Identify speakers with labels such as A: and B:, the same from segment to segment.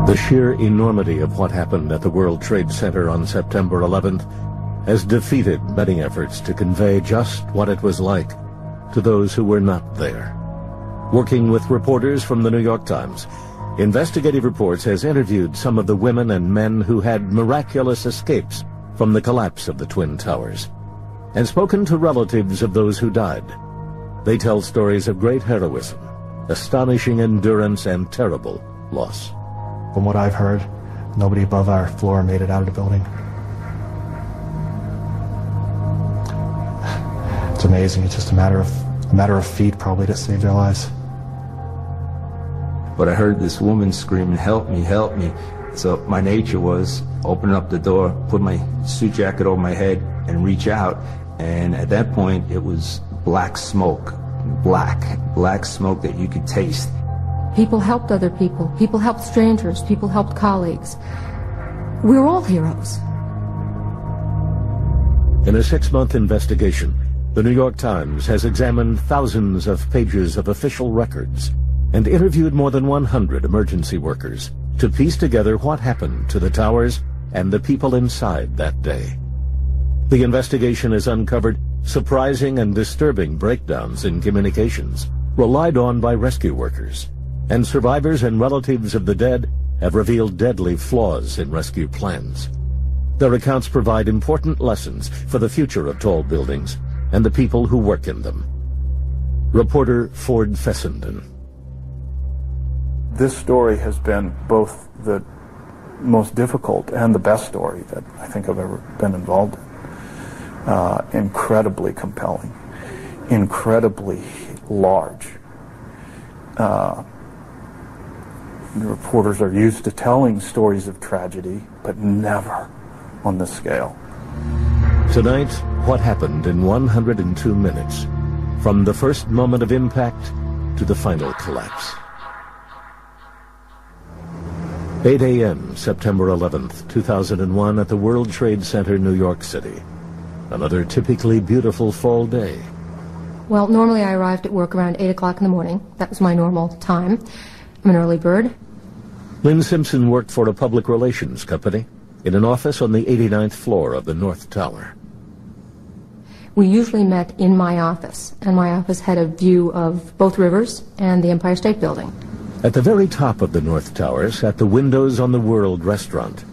A: The sheer enormity of what happened at the World Trade Center on September 11th has defeated many efforts to convey just what it was like to those who were not there. Working with reporters from the New York Times, Investigative Reports has interviewed some of the women and men who had miraculous escapes from the collapse of the Twin Towers, and spoken to relatives of those who died. They tell stories of great heroism, astonishing endurance, and terrible loss.
B: From what I've heard, nobody above our floor made it out of the building. It's amazing. It's just a matter of feet, probably, that saved their lives.
C: But I heard this woman screaming, "Help me, help me." So my nature was open up the door, put my suit jacket over my head, and reach out. And at that point, it was black smoke, black smoke that you could taste.
D: People helped other people. People helped strangers. People helped colleagues. We were all heroes.
A: In a 6-month investigation, the New York Times has examined thousands of pages of official records and interviewed more than 100 emergency workers to piece together what happened to the towers and the people inside that day. The investigation has uncovered surprising and disturbing breakdowns in communications relied on by rescue workers, and survivors and relatives of the dead have revealed deadly flaws in rescue plans. Their accounts provide important lessons for the future of tall buildings and the people who work in them. Reporter Ford Fessenden.
E: This story has been both the most difficult and the best story that I think I've ever been involved in. Incredibly compelling, incredibly large. The reporters are used to telling stories of tragedy, but never on this scale.
A: Tonight, what happened in 102 minutes, from the first moment of impact to the final collapse. 8 a.m., September 11th, 2001, at the World Trade Center, New York City. Another typically beautiful fall day.
D: Well, normally I arrived at work around 8 o'clock in the morning. That was my normal time. I'm an early bird.
A: Lynn Simpson worked for a public relations company in an office on the 89th floor of the North Tower.
D: We usually met in my office, and my office had a view of both rivers and the Empire State Building.
A: At the very top of the North Tower sat the Windows on the World restaurant.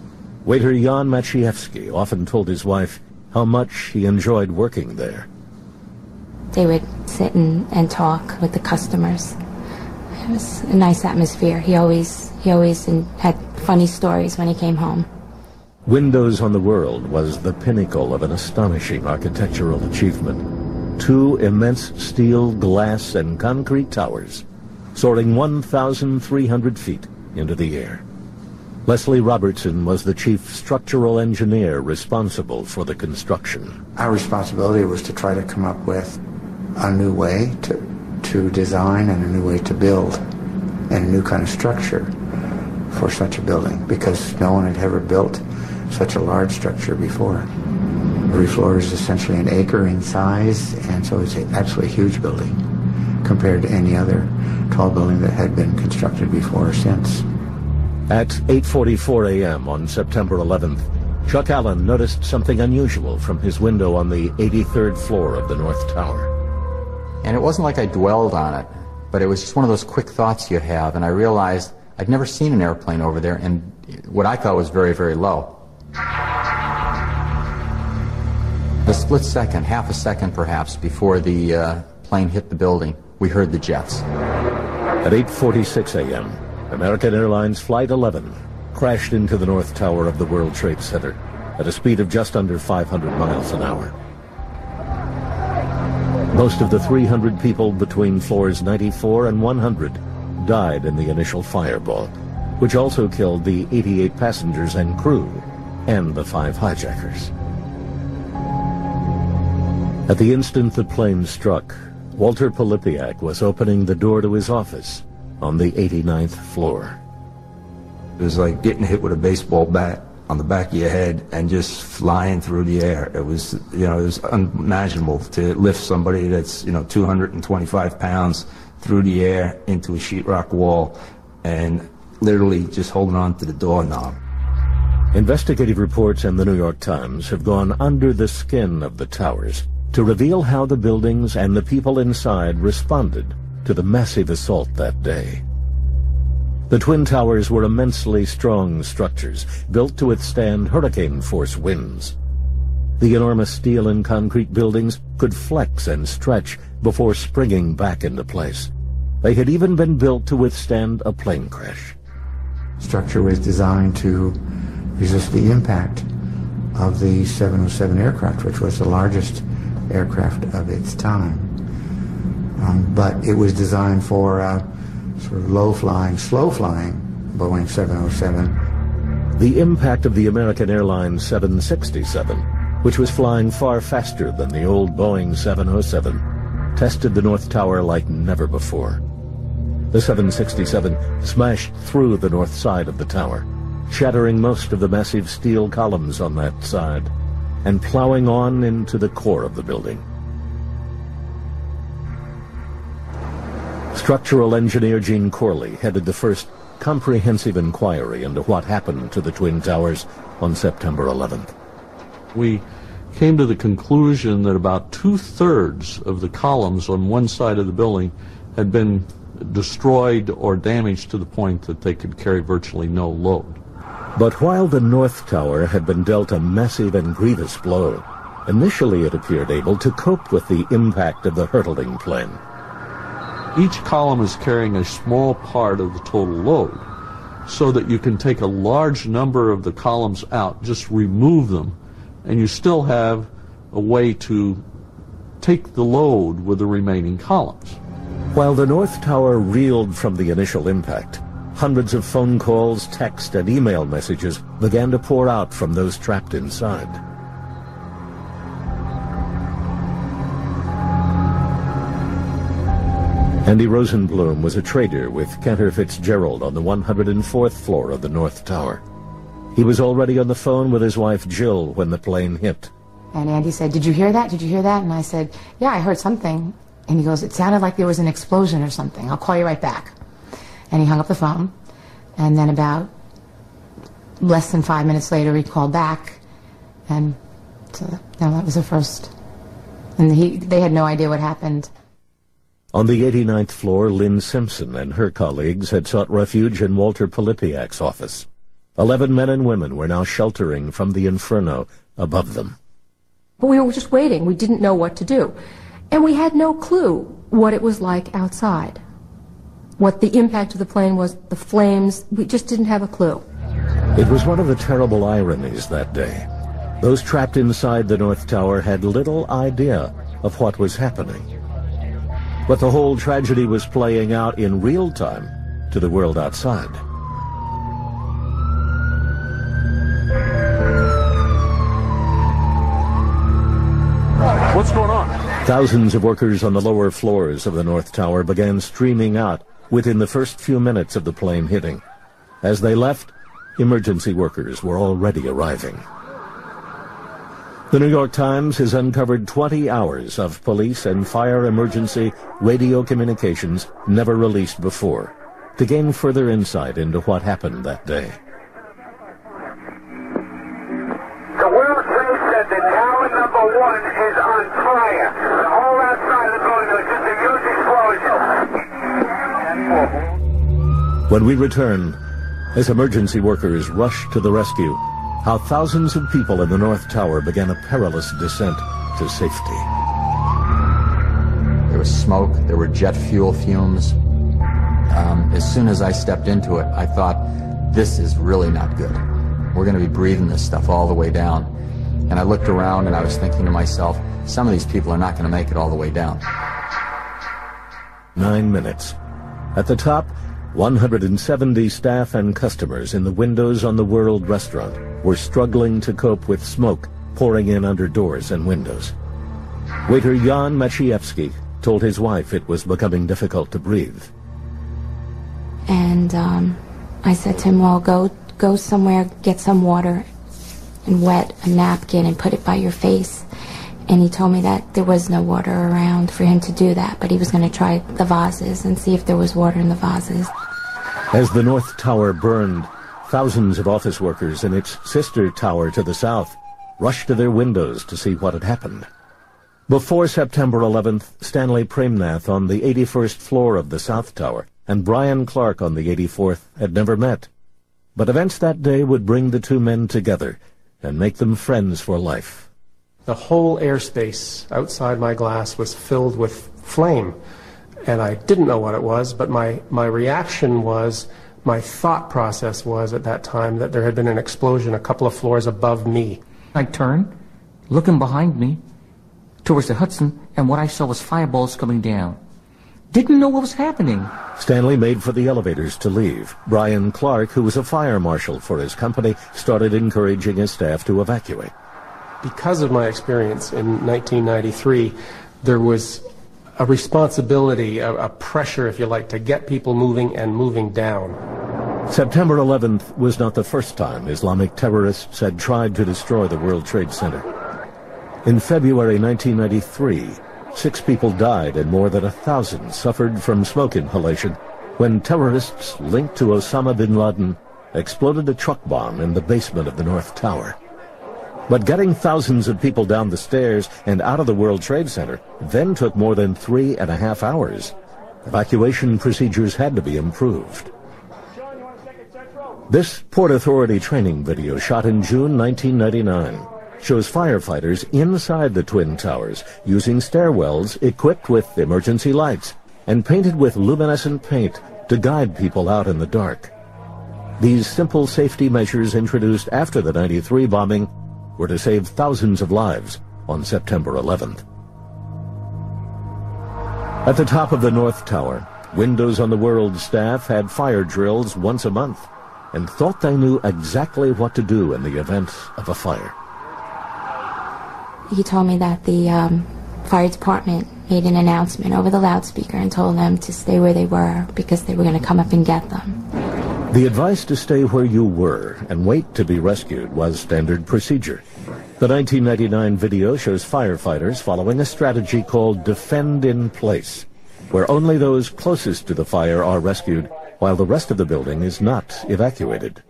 A: Waiter Jan Maciejewski often told his wife how much he enjoyed working there.
F: They would sit and talk with the customers. It was a nice atmosphere. He always had funny stories when he came home.
A: Windows on the World was the pinnacle of an astonishing architectural achievement. 2 immense steel, glass, and concrete towers soaring 1,300 feet into the air. Leslie Robertson was the chief structural engineer responsible for the construction.
G: Our responsibility was to try to come up with a new way to design and a new way to build and a new kind of structure for such a building, because no one had ever built such a large structure before. Every floor is essentially an acre in size, and so it's actually a huge building compared to any other tall building that had been constructed before or since.
A: At 8:44 a.m. on September 11th, Chuck Allen noticed something unusual from his window on the 83rd floor of the North Tower.
H: And it wasn't like I dwelled on it, but it was just one of those quick thoughts you have, and I realized I'd never seen an airplane over there, and what I thought was very, very low. A split second, half a second perhaps, before the plane hit the building, we heard the jets.
A: At 8:46 a.m., American Airlines Flight 11 crashed into the North Tower of the World Trade Center at a speed of just under 500 miles an hour. Most of the 300 people between floors 94 and 100 died in the initial fireball, which also killed the 88 passengers and crew and the 5 hijackers. At the instant the plane struck, Walter Polipiak was opening the door to his office on the 89th floor.
C: It was like getting hit with a baseball bat on the back of your head and just flying through the air. It was, it was unimaginable to lift somebody that's, 225 pounds through the air into a sheetrock wall. And literally just holding on to the doorknob.
A: Investigative Reports and the New York Times have gone under the skin of the towers to reveal how the buildings and the people inside responded to the massive assault that day. The Twin Towers were immensely strong structures built to withstand hurricane-force winds. The enormous steel and concrete buildings could flex and stretch before springing back into place. They had even been built to withstand a plane crash.
G: Structure was designed to resist the impact of the 707 aircraft, which was the largest aircraft of its time. But it was designed for sort of low-flying, slow-flying Boeing 707.
A: The impact of the American Airlines 767, which was flying far faster than the old Boeing 707, tested the North Tower like never before. The 767 smashed through the north side of the tower, shattering most of the massive steel columns on that side, and plowing on into the core of the building. Structural engineer Gene Corley headed the first comprehensive inquiry into what happened to the Twin Towers on September 11th.
I: We came to the conclusion that about 2/3 of the columns on one side of the building had been destroyed or damaged to the point that they could carry virtually no load.
A: But while the North Tower had been dealt a massive and grievous blow, initially it appeared able to cope with the impact of the hurtling plane.
I: Each column is carrying a small part of the total load, so that you can take a large number of the columns out, just remove them, and you still have a way to take the load with the remaining columns.
A: While the North Tower reeled from the initial impact, hundreds of phone calls, text, and email messages began to pour out from those trapped inside. Andy Rosenblum was a trader with Cantor Fitzgerald on the 104th floor of the North Tower. He was already on the phone with his wife Jill when the plane hit.
J: And Andy said, "Did you hear that? Did you hear that?" And I said, "Yeah, I heard something." And he goes, "It sounded like there was an explosion or something. I'll call you right back." And he hung up the phone. And then about less than 5 minutes later, he called back. And so that was the first. And they had no idea what happened.
A: On the 89th floor, Lynn Simpson and her colleagues had sought refuge in Walter Polipiak's office. 11 men and women were now sheltering from the inferno above them.
D: But we were just waiting. We didn't know what to do. And we had no clue what it was like outside. What the impact of the plane was, the flames, we just didn't have a clue.
A: It was one of the terrible ironies that day. Those trapped inside the North Tower had little idea of what was happening. But the whole tragedy was playing out in real time to the world outside.
I: What's going on?
A: Thousands of workers on the lower floors of the North Tower began streaming out within the first few minutes of the plane hitting. As they left, emergency workers were already arriving. The New York Times has uncovered 20 hours of police and fire emergency radio communications never released before to gain further insight into what happened that day.
K: The World Trade Center, tower number 1 is on fire. The whole outside of the building is just a huge explosion.
A: When we return, as emergency workers rushed to the rescue, how thousands of people in the North Tower began a perilous descent to safety.
H: There was smoke, there were jet fuel fumes. As soon as I stepped into it, I thought, this is really not good. We're going to be breathing this stuff all the way down. And I looked around and I was thinking to myself, some of these people are not going to make it all the way down.
A: 9 minutes. At the top, 170 staff and customers in the windows on the World Restaurant were struggling to cope with smoke pouring in under doors and windows. Waiter Jan Maciejewski told his wife it was becoming difficult to breathe.
F: And I said to him, well, go somewhere, get some water and wet a napkin and put it by your face. And he told me that there was no water around for him to do that, but he was going to try the vases and see if there was water in the vases.
A: As the North Tower burned, thousands of office workers in its sister tower to the south rushed to their windows to see what had happened. Before September 11th, Stanley Premnath on the 81st floor of the South Tower and Brian Clark on the 84th had never met. But events that day would bring the two men together and make them friends for life.
L: The whole airspace outside my glass was filled with flame, and I didn't know what it was, but my reaction was, my thought process was at that time that there had been an explosion a couple of floors above me.
M: I turned, looking behind me, towards the Hudson, and what I saw was fireballs coming down. Didn't know what was happening.
A: Stanley made for the elevators to leave. Brian Clark, who was a fire marshal for his company, started encouraging his staff to evacuate.
L: Because of my experience in 1993, there was a responsibility, a pressure, if you like, to get people moving and moving down.
A: September 11th was not the first time Islamic terrorists had tried to destroy the World Trade Center. In February 1993, 6 people died and more than 1,000 suffered from smoke inhalation when terrorists linked to Osama bin Laden exploded a truck bomb in the basement of the North Tower. But getting thousands of people down the stairs and out of the World Trade Center then took more than 3.5 hours. Evacuation procedures had to be improved. This Port Authority training video, shot in June 1999, shows firefighters inside the Twin Towers using stairwells equipped with emergency lights and painted with luminescent paint to guide people out in the dark. These simple safety measures introduced after the '93 bombing were to save thousands of lives on September 11th. At the top of the North Tower, Windows on the World staff had fire drills once a month and thought they knew exactly what to do in the event of a fire.
F: He told me that the fire department made an announcement over the loudspeaker and told them to stay where they were because they were going to come up and get them.
A: The advice to stay where you were and wait to be rescued was standard procedure. The 1999 video shows firefighters following a strategy called defend in place, where only those closest to the fire are rescued while the rest of the building is not evacuated.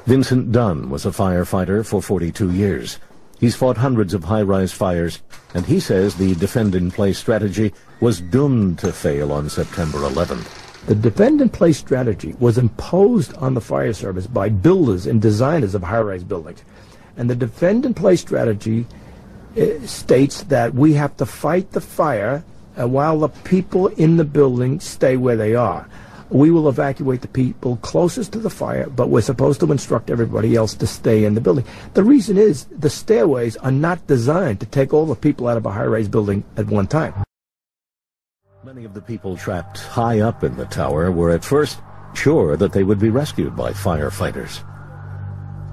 A: Vincent Dunn was a firefighter for 42 years. He's fought hundreds of high-rise fires, and he says the defend-in-place strategy was doomed to fail on September 11th.
N: The defend-in-place strategy was imposed on the fire service by builders and designers of high-rise buildings. And the defend-in-place strategy states that we have to fight the fire while the people in the building stay where they are. We will evacuate the people closest to the fire, but we're supposed to instruct everybody else to stay in the building. The reason is the stairways are not designed to take all the people out of a high-rise building at one time.
A: Many of the people trapped high up in the tower were at first sure that they would be rescued by firefighters.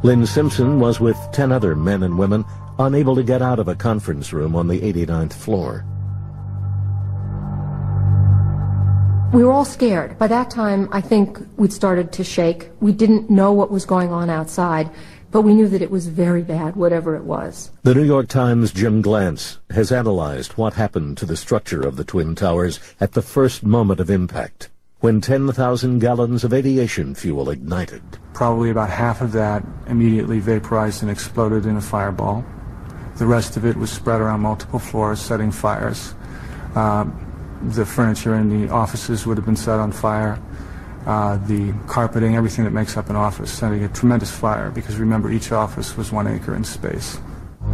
A: Lynn Simpson was with 10 other men and women unable to get out of a conference room on the 89th floor.
D: We were all scared. By that time, I think we'd started to shake. We didn't know what was going on outside, but we knew that it was very bad, whatever it was.
A: The New York Times' Jim Glantz has analyzed what happened to the structure of the Twin Towers at the first moment of impact, when 10,000 gallons of aviation fuel ignited.
E: Probably about half of that immediately vaporized and exploded in a fireball. The rest of it was spread around multiple floors, setting fires. The furniture in the offices would have been set on fire. The carpeting, everything that makes up an office, setting a tremendous fire, because remember, each office was 1 acre in space.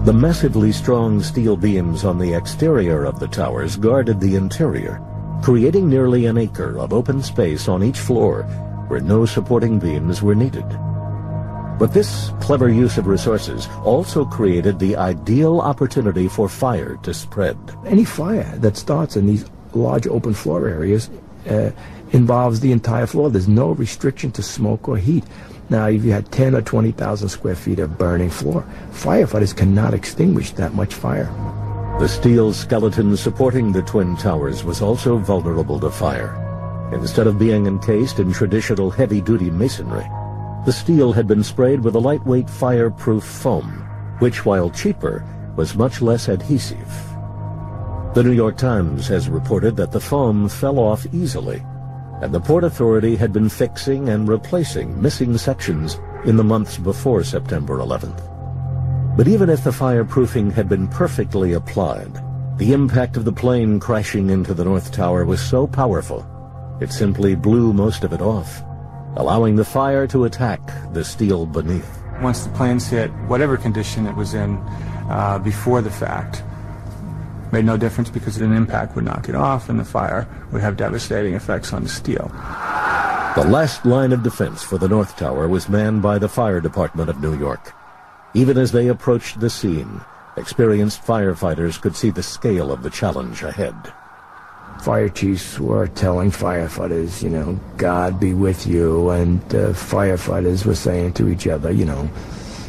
A: The massively strong steel beams on the exterior of the towers guarded the interior, creating nearly an acre of open space on each floor where no supporting beams were needed. But this clever use of resources also created the ideal opportunity for fire to spread.
N: Any fire that starts in these large open floor areas involves the entire floor. There's no restriction to smoke or heat. Now, if you had 10 or 20,000 square feet of burning floor, firefighters cannot extinguish that much fire.
A: The steel skeleton supporting the Twin Towers was also vulnerable to fire. Instead of being encased in traditional heavy-duty masonry, the steel had been sprayed with a lightweight fireproof foam, which, while cheaper, was much less adhesive. The New York Times has reported that the foam fell off easily, and the Port Authority had been fixing and replacing missing sections in the months before September 11th. But even if the fireproofing had been perfectly applied, the impact of the plane crashing into the North Tower was so powerful, it simply blew most of it off, allowing the fire to attack the steel beneath.
E: Once the planes hit, whatever condition it was in before the fact, made no difference because an impact would knock it off and the fire would have devastating effects on the steel.
A: The last line of defense for the North Tower was manned by the Fire Department of New York. Even as they approached the scene, experienced firefighters could see the scale of the challenge ahead.
N: Fire chiefs were telling firefighters, God be with you, and firefighters were saying to each other,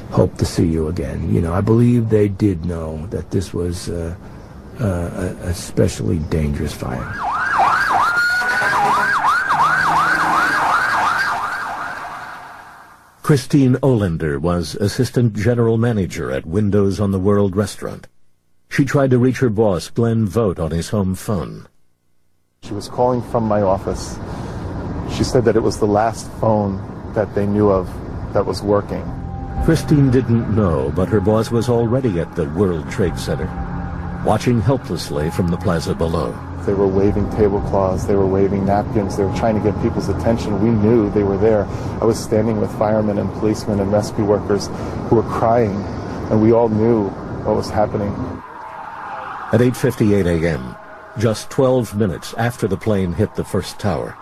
N: hope to see you again. I believe they did know that this was a especially dangerous fire.
A: Christine Olander was assistant general manager at Windows on the World restaurant. She tried to reach her boss, Glenn Vogt, on his home phone.
O: She was calling from my office. She said that it was the last phone that they knew of that was working.
A: Christine didn't know, but her boss was already at the World Trade Center, watching helplessly from the plaza below.
O: They were waving tablecloths, they were waving napkins, they were trying to get people's attention. We knew they were there. I was standing with firemen and policemen and rescue workers who were crying, and we all knew what was happening.
A: At 8:58 a.m., just 12 minutes after the plane hit the first tower,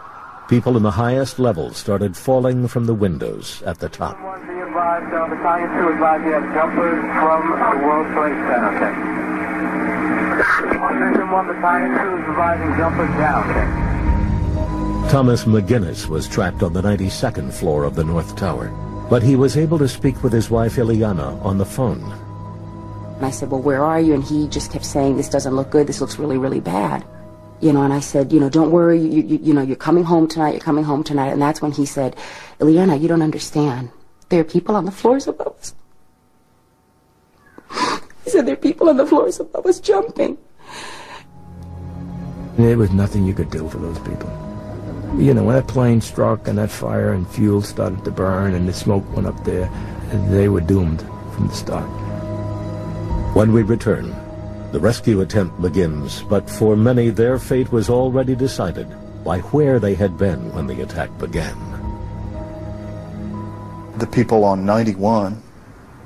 A: people in the highest levels started falling from the windows at the top.
K: Battalion 2 advised you have jumpers from the World Trade Center, okay? Section 1, Battalion 2 is advising jumpers down, okay?
A: Thomas McGinnis was trapped on the 92nd floor of the North Tower, but he was able to speak with his wife Ileana on the phone.
P: And I said, well, where are you? And he just kept saying, this doesn't look good, this looks really, really bad. And I said, don't worry, you're coming home tonight, you're coming home tonight. And that's when he said, Ileana, you don't understand. There are people on the floors above us. He said, there are people on the floors above us jumping.
N: There was nothing you could do for those people. When that plane struck and that fire and fuel started to burn and the smoke went up there, they were doomed from the start.
A: When we return, the rescue attempt begins, but for many their fate was already decided by where they had been when the attack began.
Q: The people on 91,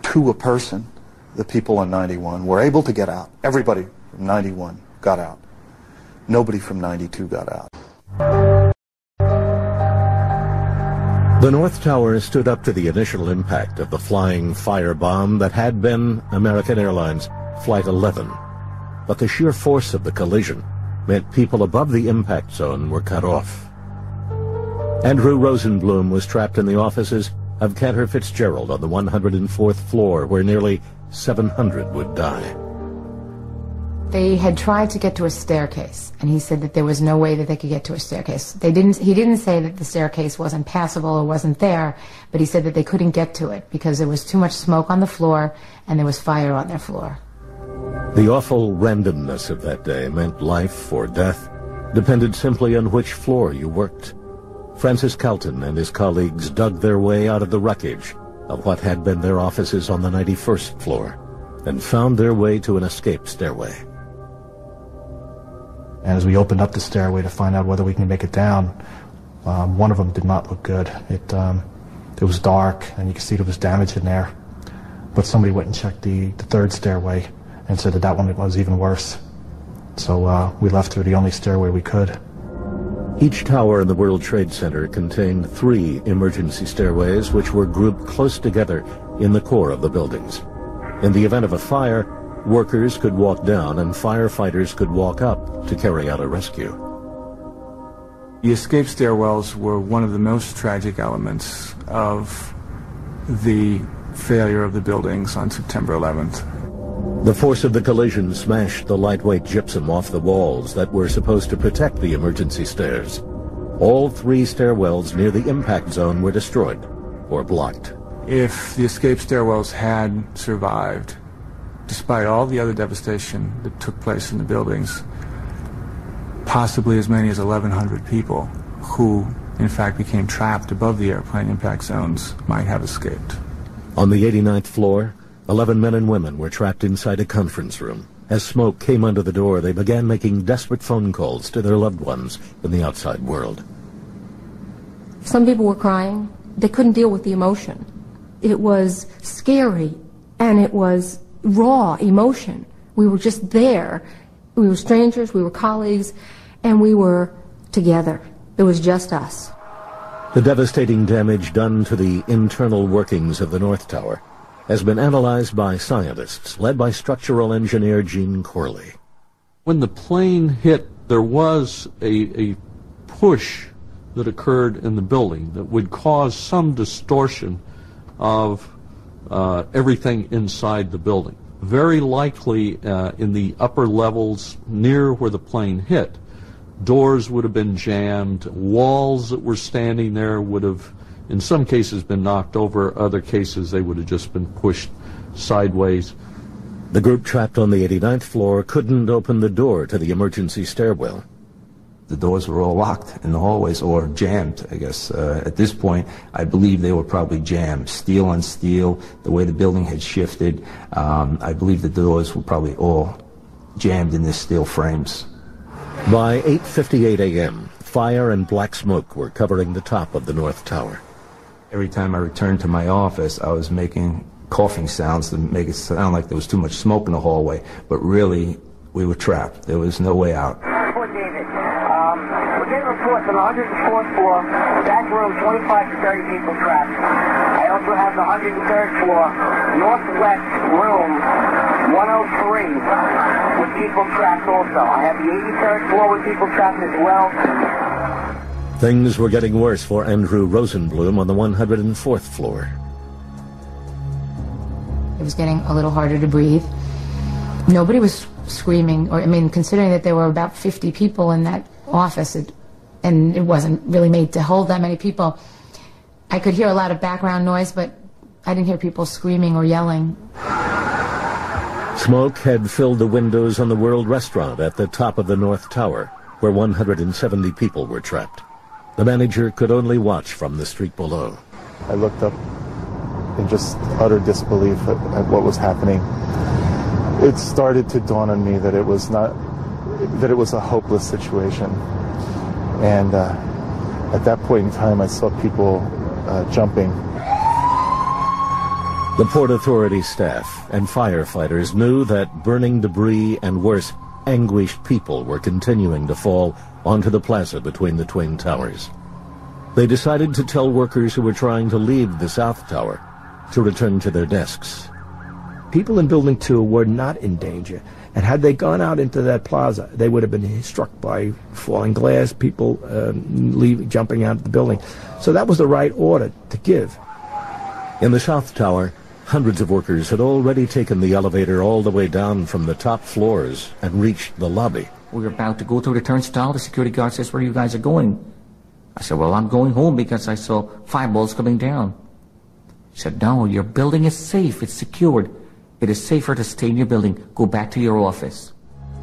Q: to a person, the people on 91 were able to get out. Everybody from 91 got out. Nobody from 92 got out.
A: The North Tower stood up to the initial impact of the flying firebomb that had been American Airlines Flight 11. But the sheer force of the collision meant people above the impact zone were cut off. Andrew Rosenblum was trapped in the offices of Cantor Fitzgerald on the 104th floor, where nearly 700 would die.
J: They had tried to get to a staircase, and he said that there was no way that they could get to a staircase. He didn't say that the staircase wasn't passable or wasn't there, but he said that they couldn't get to it because there was too much smoke on the floor and there was fire on their floor.
A: The awful randomness of that day meant life or death depended simply on which floor you worked. Francis Calton and his colleagues dug their way out of the wreckage of what had been their offices on the 91st floor and found their way to an escape stairway.
B: And as we opened up the stairway to find out whether we can make it down, one of them did not look good. It was dark, and you could see there was damage in there. But somebody went and checked the third stairway and said that one was even worse. So we left through the only stairway we could.
A: Each tower in the World Trade Center contained 3 emergency stairways which were grouped close together in the core of the buildings. In the event of a fire, workers could walk down and firefighters could walk up to carry out a rescue.
E: The escape stairwells were one of the most tragic elements of the failure of the buildings on September 11th.
A: The force of the collision smashed the lightweight gypsum off the walls that were supposed to protect the emergency stairs. All 3 stairwells near the impact zone were destroyed or blocked.
E: If the escape stairwells had survived, despite all the other devastation that took place in the buildings, possibly as many as 1,100 people who, in fact, became trapped above the airplane impact zones might have escaped.
A: On the 89th floor, 11 men and women were trapped inside a conference room. As smoke came under the door, they began making desperate phone calls to their loved ones in the outside world.
D: Some people were crying. They couldn't deal with the emotion. It was scary, and it was raw emotion. We were just there. We were strangers, we were colleagues, and we were together. It was just us.
A: The devastating damage done to the internal workings of the North Tower has been analyzed by scientists led by structural engineer Gene Corley.
I: When the plane hit, there was a push that occurred in the building that would cause some distortion of everything inside the building. Very likely in the upper levels near where the plane hit, doors would have been jammed, walls that were standing there would have, in some cases, been knocked over, other cases they would have just been pushed sideways.
A: The group trapped on the 89th floor couldn't open the door to the emergency stairwell.
C: The doors were all locked in the hallways, or jammed, I guess. At this point, I believe they were probably jammed, steel on steel, the way the building had shifted. I believe the doors were probably all jammed in the steel frames.
A: By 8:58 a.m., fire and black smoke were covering the top of the North Tower.
C: Every time I returned to my office, I was making coughing sounds to make it sound like there was too much smoke in the hallway, but really, we were trapped. There was no way out.
K: We're getting reports on the 104th floor, back room, 25 to 30 people trapped. I also have the 103rd floor, northwest room, 103, with people trapped also. I have the 83rd floor with people trapped as well.
A: Things were getting worse for Andrew Rosenblum on the 104th floor.
J: It was getting a little harder to breathe. Nobody was screaming, or I mean, considering that there were about 50 people in that office, and it wasn't really made to hold that many people. I could hear a lot of background noise, but I didn't hear people screaming or yelling.
A: Smoke had filled the windows on the World Restaurant at the top of the North Tower, where 170 people were trapped. The manager could only watch from the street below.
O: I looked up in just utter disbelief at what was happening. It started to dawn on me that it was a hopeless situation. And at that point in time, I saw people jumping.
A: The Port Authority staff and firefighters knew that burning debris and, worse, anguished people were continuing to fall onto the plaza between the twin towers. They decided to tell workers who were trying to leave the South Tower to return to their desks.
N: People in Building 2 were not in danger, and had they gone out into that plaza, they would have been struck by falling glass, people jumping out of the building. So that was the right order to give.
A: In the South Tower, hundreds of workers had already taken the elevator all the way down from the top floors and reached the lobby.
M: We were about to go through the turnstile. The security guard says, "Where you guys are going?" I said, "Well, I'm going home because I saw fireballs coming down." He said, "No, your building is safe. It's secured. It is safer to stay in your building. Go back to your office."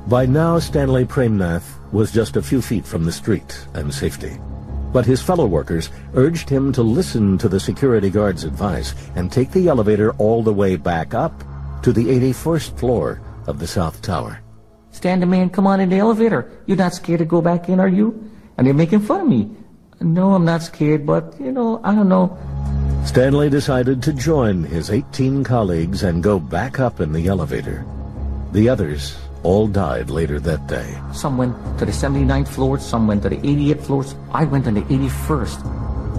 A: By now, Stanley Premnath was just a few feet from the street and safety. But his fellow workers urged him to listen to the security guard's advice and take the elevator all the way back up to the 81st floor of the South Tower.
M: "Stanley, man, come on in the elevator. You're not scared to go back in, are you?" And they're making fun of me. "No, I'm not scared, but, I don't know."
A: Stanley decided to join his 18 colleagues and go back up in the elevator. The others all died later that day.
M: Some went to the 79th floor, some went to the 88th floors. I went on the 81st.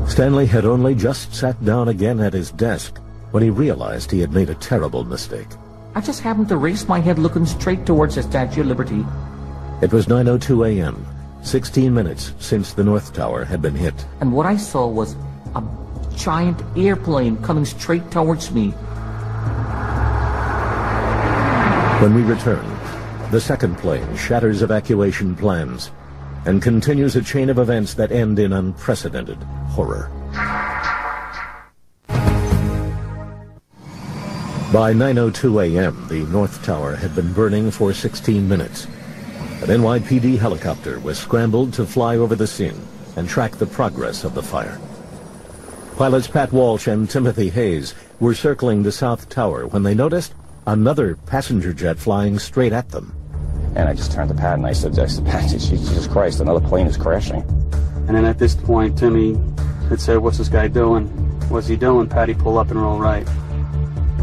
A: Stanley had only just sat down again at his desk when he realized he had made a terrible mistake.
M: I just happened to raise my head looking straight towards the Statue of Liberty.
A: It was 9:02 a.m., 16 minutes since the North Tower had been hit.
M: And what I saw was a giant airplane coming straight towards me.
A: When we return, the second plane shatters evacuation plans and continues a chain of events that end in unprecedented horror. By 9:02 a.m., the North Tower had been burning for 16 minutes. An NYPD helicopter was scrambled to fly over the scene. and track the progress of the fire. Pilots Pat Walsh and Timothy Hayes were circling the South Tower when they noticed another passenger jet flying straight at them.
R: And I just turned to Pat and I said, Pat, Jesus Christ, another plane is crashing.
S: And then at this point, Timmy had said, what's this guy doing? What's he doing? Patty, pull up and roll right.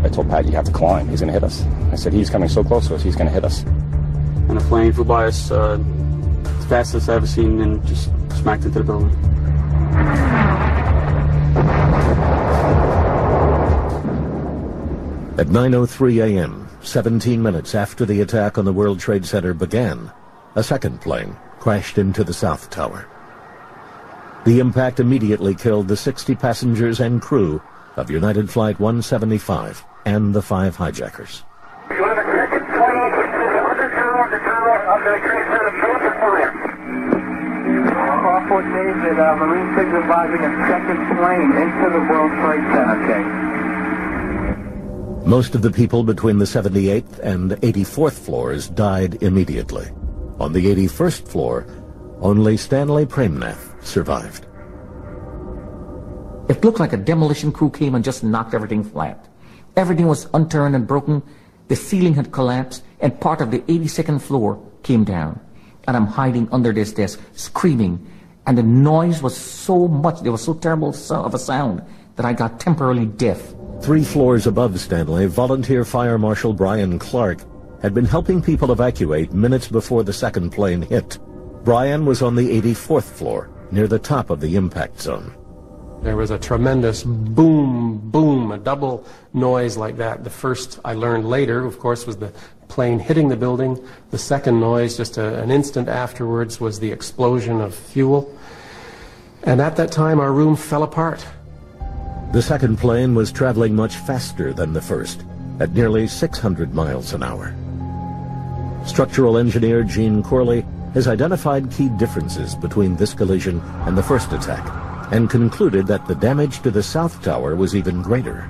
R: I told Pat, you have to climb. He's going to hit us. I said, he's coming so close to us, he's going to hit us.
S: And the plane flew by us as fast as I've ever seen and just smacked into the building.
A: At 9:03 a.m., 17 minutes after the attack on the World Trade Center began, a second plane crashed into the South Tower. The impact immediately killed the 60 passengers and crew of United Flight 175 and the 5 hijackers.
K: Crawford David, Marine Signal advising a second plane into the World Trade Center.
A: Most of the people between the 78th and 84th floors died immediately. On the 81st floor, only Stanley Premnath survived.
M: It looked like a demolition crew came and just knocked everything flat. Everything was unturned and broken. The ceiling had collapsed, and part of the 82nd floor came down. And I'm hiding under this desk, screaming. And the noise was so much, there was so terrible of a sound that I got temporarily deaf.
A: 3 floors above Stanley, volunteer Fire Marshal Brian Clark had been helping people evacuate minutes before the second plane hit. Brian was on the 84th floor, near the top of the impact zone.
L: There was a tremendous boom, boom, a double noise like that. The first I learned later, of course, was the plane hitting the building. The second noise, just an instant afterwards, was the explosion of fuel. And at that time, our room fell apart.
A: The second plane was traveling much faster than the first, at nearly 600 miles an hour. Structural engineer Gene Corley has identified key differences between this collision and the first attack, and concluded that the damage to the South Tower was even greater.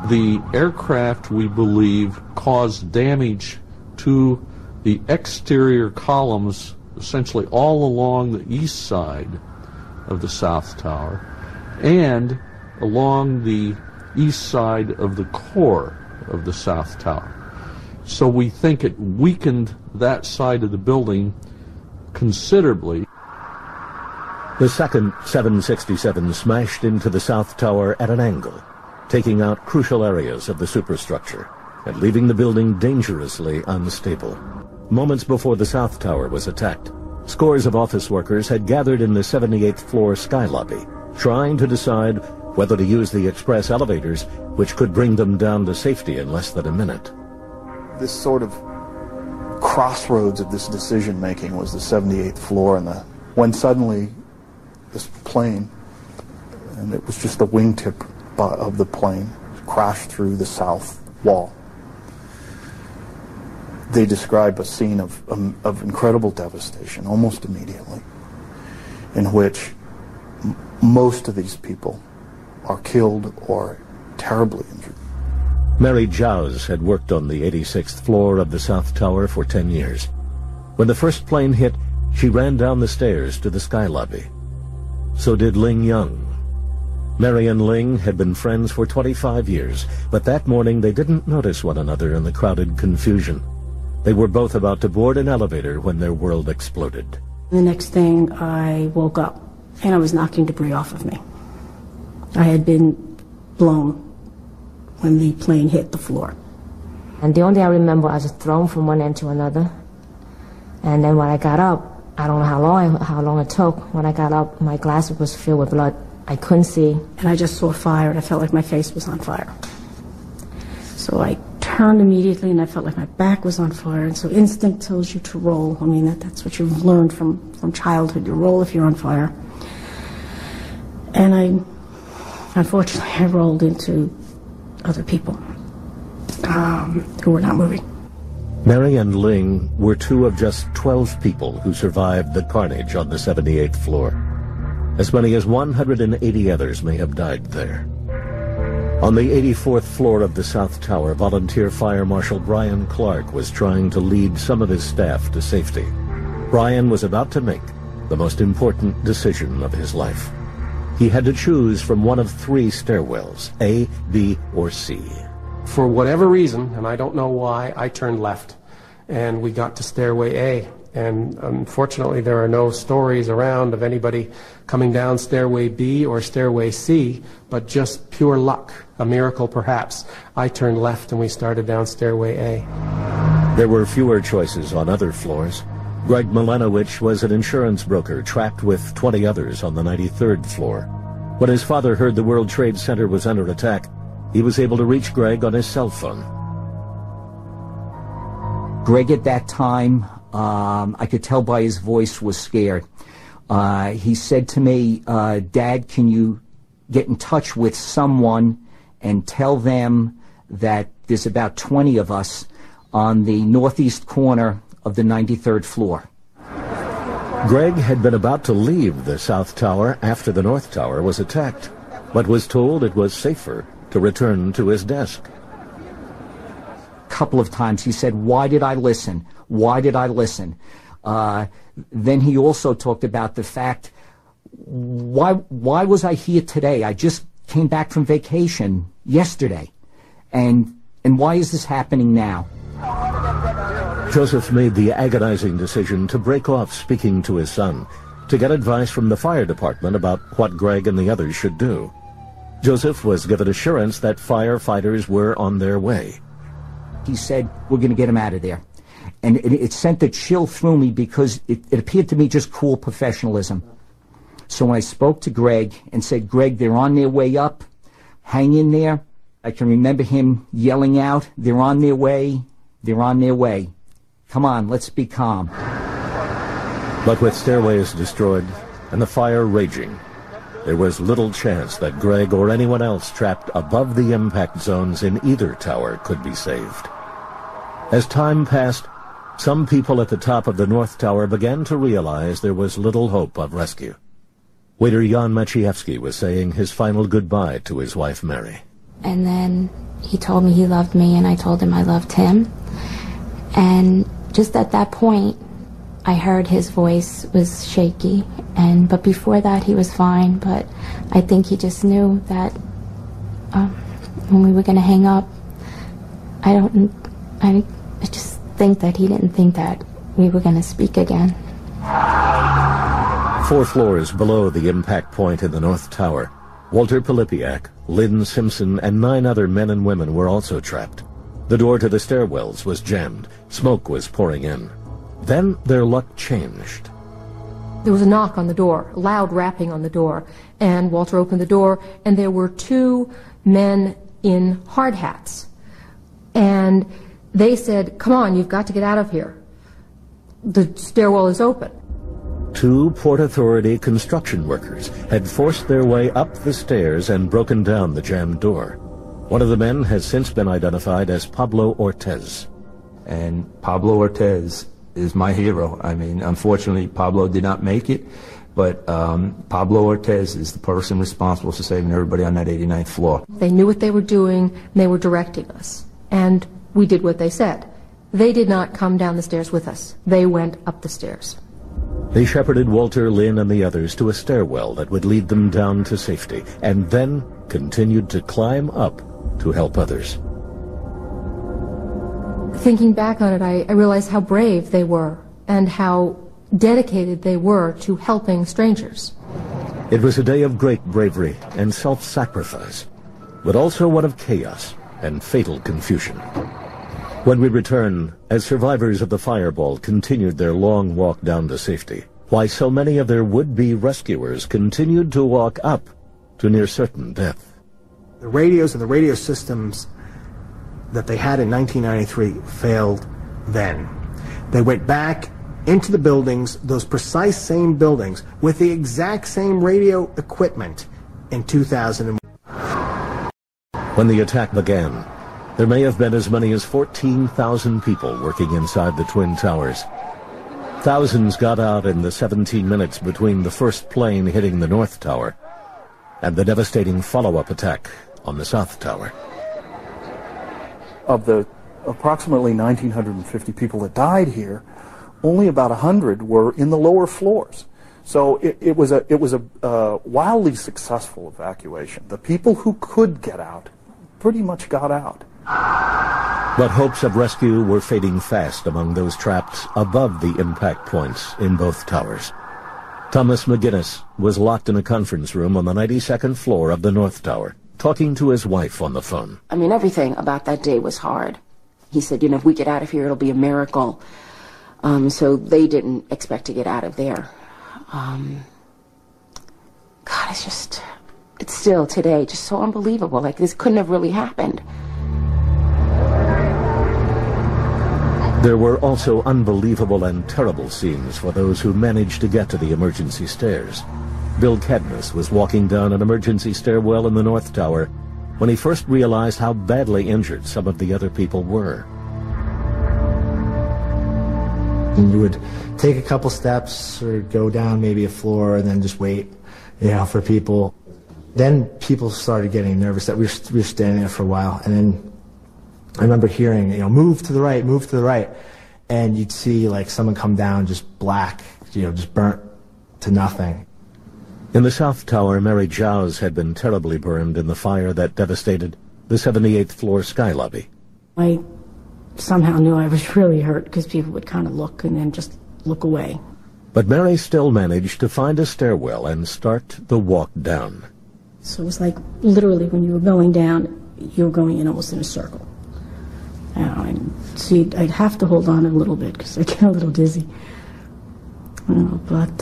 I: The aircraft, we believe, caused damage to the exterior columns essentially all along the east side of the South Tower and along the east side of the core of the South Tower. So we think it weakened that side of the building considerably.
A: The second 767 smashed into the South Tower at an angle, taking out crucial areas of the superstructure and leaving the building dangerously unstable. Moments before the South Tower was attacked, scores of office workers had gathered in the 78th floor sky lobby, trying to decide whether to use the express elevators, which could bring them down to safety in less than a minute.
Q: This sort of crossroads of this decision-making was the 78th floor, and when suddenly this plane, and it was just the wingtip of the plane, crashed through the south wall. They describe a scene of incredible devastation almost immediately, in which most of these people are killed or terribly injured.
A: Mary Giles had worked on the 86th floor of the South Tower for 10 years. When the first plane hit, she ran down the stairs to the sky lobby. So did Ling Young. Mary and Ling had been friends for 25 years, but that morning they didn't notice one another in the crowded confusion. They were both about to board an elevator when their world exploded.
T: The next thing, I woke up and I was knocking debris off of me. I had been blown when the plane hit the floor.
F: And the only thing I remember, I was thrown from one end to another. And then when I got up, I don't know how long it took. When I got up, my glasses was filled with blood. I couldn't see.
T: And I just saw fire, and I felt like my face was on fire. So I turned immediately, and I felt like my back was on fire. And so instinct tells you to roll. I mean, that's what you've learned from childhood. You roll if you're on fire. And unfortunately, I rolled into other people who were not moving.
A: Mary and Ling were 2 of just 12 people who survived the carnage on the 78th floor. As many as 180 others may have died there. On the 84th floor of the South Tower, volunteer Fire Marshal Brian Clark was trying to lead some of his staff to safety. Brian was about to make the most important decision of his life. He had to choose from one of 3 stairwells, A, B, or C.
L: For whatever reason, and I don't know why, I turned left, and we got to stairway A. And unfortunately, there are no stories around of anybody coming down stairway B or stairway C, but just pure luck, a miracle perhaps. I turned left and we started down stairway A.
A: There were fewer choices on other floors. Greg Milenowicz was an insurance broker trapped with 20 others on the 93rd floor. When his father heard the World Trade Center was under attack, he was able to reach Greg on his cell phone.
M: Greg at that time, I could tell by his voice, was scared. He said to me, Dad, can you get in touch with someone and tell them that there's about 20 of us on the northeast corner of the 93rd floor.
A: Greg had been about to leave the South Tower after the North Tower was attacked, but was told it was safer to return to his desk.
M: A couple of times he said, why did I listen? Why did I listen? Then he also talked about the fact, why was I here today? I just came back from vacation yesterday. And why is this happening now?
A: Joseph made the agonizing decision to break off speaking to his son, to get advice from the fire department about what Greg and the others should do. Joseph was given assurance that firefighters were on their way.
M: He said, we're going to get him out of there. And it sent a chill through me because it appeared to me just cool professionalism. So when I spoke to Greg and said, Greg, they're on their way up, hang in there, I can remember him yelling out, they're on their way, they're on their way. Come on, let's be calm.
A: But with stairways destroyed and the fire raging, there was little chance that Greg or anyone else trapped above the impact zones in either tower could be saved. As time passed, some people at the top of the North Tower began to realize there was little hope of rescue. Waiter Jan Maciejewski was saying his final goodbye to his wife Mary.
U: And then he told me he loved me, and I told him I loved him. And just at that point, I heard his voice was shaky, but before that he was fine. But I think he just knew that when we were going to hang up, I just think that he didn't think that we were going to speak again.
A: 4 floors below the impact point in the North Tower, Walter Polipiak, Lynn Simpson, and 9 other men and women were also trapped. The door to the stairwells was jammed. Smoke was pouring in. Then their luck changed.
D: There was a knock on the door, a loud rapping on the door, and Walter opened the door, and there were 2 men in hard hats. And they said, come on, you've got to get out of here. The stairwell is open.
A: 2 Port Authority construction workers had forced their way up the stairs and broken down the jammed door. One of the men has since been identified as Pablo Ortez.
C: And Pablo Ortez is my hero. I mean, unfortunately, Pablo did not make it, but Pablo Ortez is the person responsible for saving everybody on that 89th floor.
D: They knew what they were doing, and they were directing us. And we did what they said. They did not come down the stairs with us. They went up the stairs.
A: They shepherded Walter, Lynn, and the others to a stairwell that would lead them down to safety, and then continued to climb up to help others.
D: Thinking back on it, I realized how brave they were and how dedicated they were to helping strangers.
A: It was a day of great bravery and self-sacrifice, but also one of chaos and fatal confusion. When we return, as survivors of the fireball continued their long walk down to safety, why so many of their would-be rescuers continued to walk up to near certain death.
V: The radios and the radio systems that they had in 1993 failed then. They went back into the buildings, those precise same buildings, with the exact same radio equipment in 2001.
A: When the attack began, there may have been as many as 14,000 people working inside the Twin Towers. Thousands got out in the 17 minutes between the first plane hitting the North Tower and the devastating follow-up attack on the South Tower.
Q: Of the approximately 1,950 people that died here, only about 100 were in the lower floors. So it was a wildly successful evacuation. The people who could get out pretty much got out.
A: But hopes of rescue were fading fast among those trapped above the impact points in both towers. Thomas McGinnis was locked in a conference room on the 92nd floor of the North Tower, talking to his wife on the phone.
P: I mean, everything about that day was hard. He said, you know, if we get out of here, it'll be a miracle. So they didn't expect to get out of there. God, it's still today just so unbelievable. Like, this couldn't have really happened.
A: There were also unbelievable and terrible scenes for those who managed to get to the emergency stairs. Bill Cadmus was walking down an emergency stairwell in the North Tower when he first realized how badly injured some of the other people were.
B: And you would take a couple steps or go down maybe a floor and then just wait, you know, for people. Then people started getting nervous that we were standing there for a while, and then I remember hearing, you know, move to the right, move to the right. And you'd see like someone come down just black, you know, just burnt to nothing.
A: In the South Tower, Mary Giles had been terribly burned in the fire that devastated the 78th floor sky lobby.
T: I somehow knew I was really hurt because people would kind of look and then just look away.
A: But Mary still managed to find a stairwell and start the walk down.
T: So it was like literally when you were going down, you were going in almost in a circle. See, I'd have to hold on a little bit because I get a little dizzy. But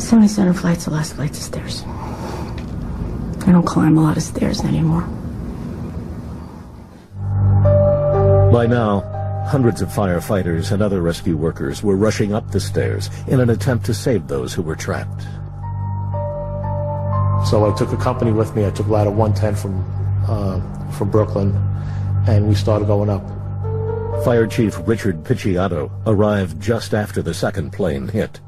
T: 77 flights, the last flight of stairs. I don't climb a lot of stairs anymore.
A: By now, hundreds of firefighters and other rescue workers were rushing up the stairs in an attempt to save those who were trapped.
B: So I took a company with me. I took ladder 110 from Brooklyn, and we started going up.
A: Fire Chief Richard Picciotto arrived just after the second plane hit.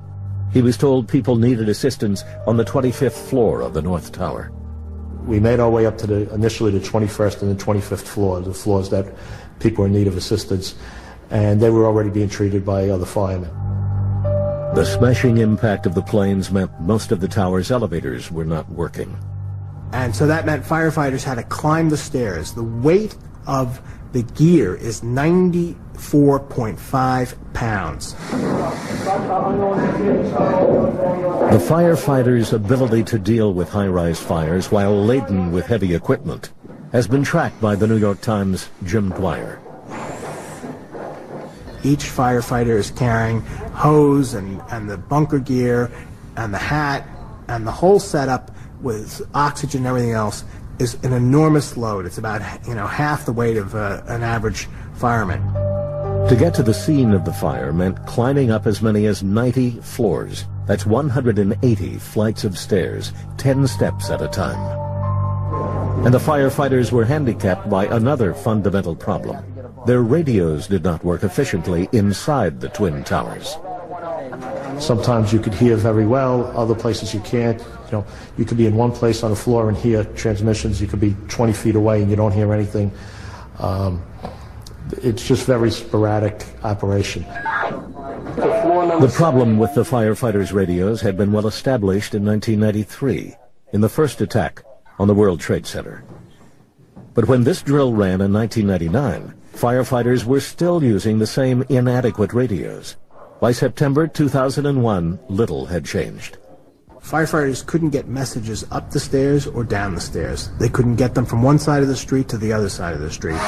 A: He was told people needed assistance on the 25th floor of the North Tower.
B: We made our way up to initially the 21st and the 25th floor, the floors that people were in need of assistance, and they were already being treated by other firemen.
A: The smashing impact of the planes meant most of the tower's elevators were not working.
V: And so that meant firefighters had to climb the stairs. The weight of the gear is 94.5 pounds.
A: The firefighters' ability to deal with high-rise fires while laden with heavy equipment has been tracked by the New York Times' Jim Dwyer.
V: Each firefighter is carrying hose and the bunker gear and the hat, and the whole setup with oxygen and everything else is an enormous load. It's about, you know, half the weight of an average fireman.
A: To get to the scene of the fire meant climbing up as many as 90 floors. That's 180 flights of stairs, 10 steps at a time. And the firefighters were handicapped by another fundamental problem. Their radios did not work efficiently inside the Twin Towers.
B: Sometimes you could hear very well, other places you can't. You know, you could be in one place on the floor and hear transmissions. You could be 20 feet away and you don't hear anything. It's just very sporadic operation.
A: The problem with the firefighters' radios had been well established in 1993, in the first attack on the World Trade Center. But when this drill ran in 1999, firefighters were still using the same inadequate radios. By September 2001, little had changed.
V: Firefighters couldn't get messages up the stairs or down the stairs. They couldn't get them from one side of the street to the other side of the street.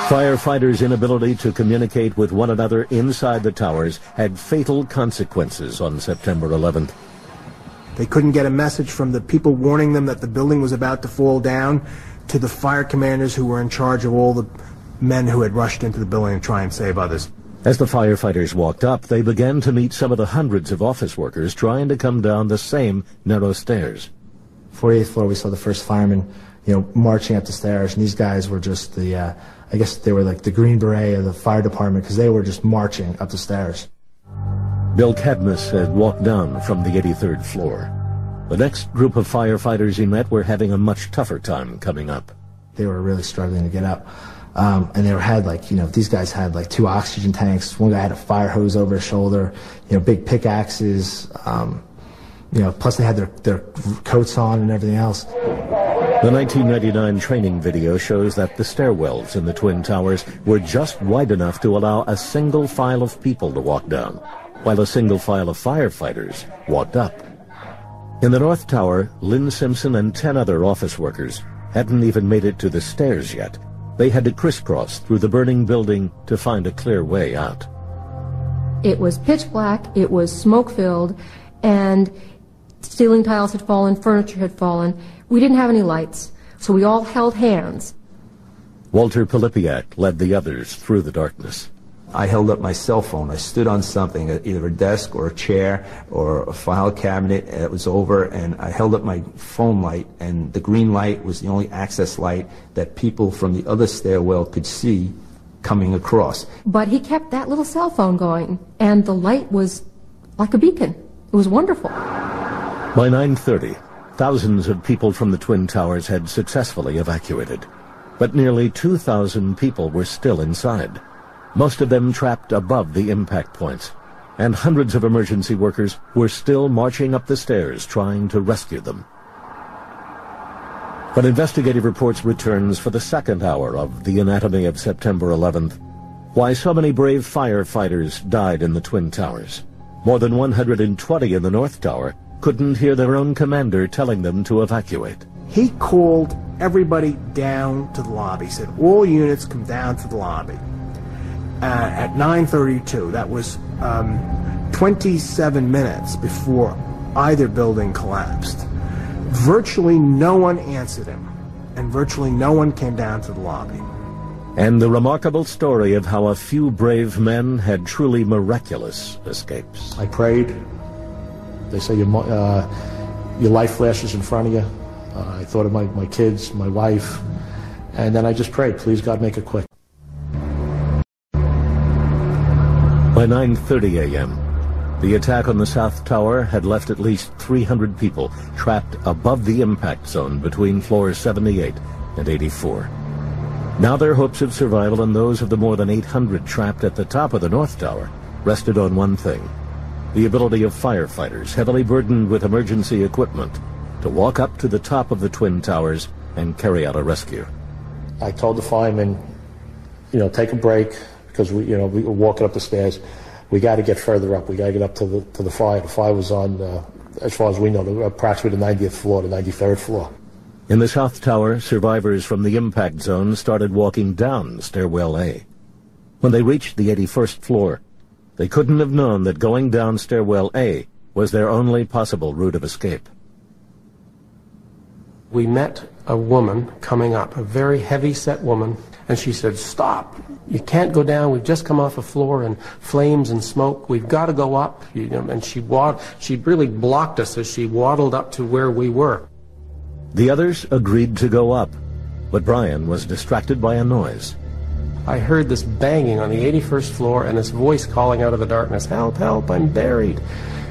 A: Firefighters' inability to communicate with one another inside the towers had fatal consequences on September 11th.
V: They couldn't get a message from the people warning them that the building was about to fall down to the fire commanders who were in charge of all the men who had rushed into the building to try and save others.
A: As the firefighters walked up, they began to meet some of the hundreds of office workers trying to come down the same narrow stairs.
B: 48th floor, we saw the first firemen, you know, marching up the stairs, and these guys were just the, I guess they were like the Green Beret of the fire department, because they were just marching up the stairs.
A: Bill Cadmus had walked down from the 83rd floor. The next group of firefighters he met were having a much tougher time coming up.
B: They were really struggling to get up. And they had like, these guys had like 2 oxygen tanks. One guy had a fire hose over his shoulder, big pickaxes, plus they had their coats on and everything else.
A: The 1999 training video shows that the stairwells in the Twin Towers were just wide enough to allow a single file of people to walk down, while a single file of firefighters walked up. In the North Tower, Lynn Simpson and 10 other office workers hadn't even made it to the stairs yet. They had to crisscross through the burning building to find a clear way out.
D: It was pitch black, it was smoke-filled, and ceiling tiles had fallen, furniture had fallen. We didn't have any lights, so we all held hands.
A: Walter Pilipiak led the others through the darkness.
C: I held up my cell phone. I stood on something, either a desk or a chair or a file cabinet. It was over, and I held up my phone light, and the green light was the only access light that people from the other stairwell could see coming across.
D: But he kept that little cell phone going, and the light was like a beacon. It was wonderful.
A: By 9:30, thousands of people from the Twin Towers had successfully evacuated. But nearly 2,000 people were still inside, most of them trapped above the impact points, and hundreds of emergency workers were still marching up the stairs trying to rescue them. When Investigative Reports returns for the second hour of The Anatomy of September 11th, why so many brave firefighters died in the Twin Towers. More than 120 in the North Tower couldn't hear their own commander telling them to evacuate.
V: He called everybody down to the lobby. He said, all units come down to the lobby. At 9:32, that was 27 minutes before either building collapsed. Virtually no one answered him, and virtually no one came down to the lobby.
A: And the remarkable story of how a few brave men had truly miraculous escapes.
B: I prayed. They say your life flashes in front of you. I thought of my kids, my wife, and then I just prayed, please God, make it quick.
A: By 9:30 a.m., the attack on the South Tower had left at least 300 people trapped above the impact zone between floors 78 and 84. Now their hopes of survival and those of the more than 800 trapped at the top of the North Tower rested on one thing: the ability of firefighters, heavily burdened with emergency equipment, to walk up to the top of the Twin Towers and carry out a rescue.
B: I told the firemen, take a break, because we were walking up the stairs. We got to get further up. We got to get up to the fire. The fire was on, as far as we know, approximately the 90th floor, the 93rd floor.
A: In the South Tower, survivors from the impact zone started walking down Stairwell A. When they reached the 81st floor, they couldn't have known that going down Stairwell A was their only possible route of escape.
L: We met a woman coming up, a very heavy-set woman, and she said, "Stop. You can't go down. We've just come off a floor and flames and smoke. We've got to go up." And she really blocked us as she waddled up to where we were.
A: The others agreed to go up, but Brian was distracted by a noise.
L: I heard this banging on the 81st floor and this voice calling out of the darkness, "Help, help, I'm buried.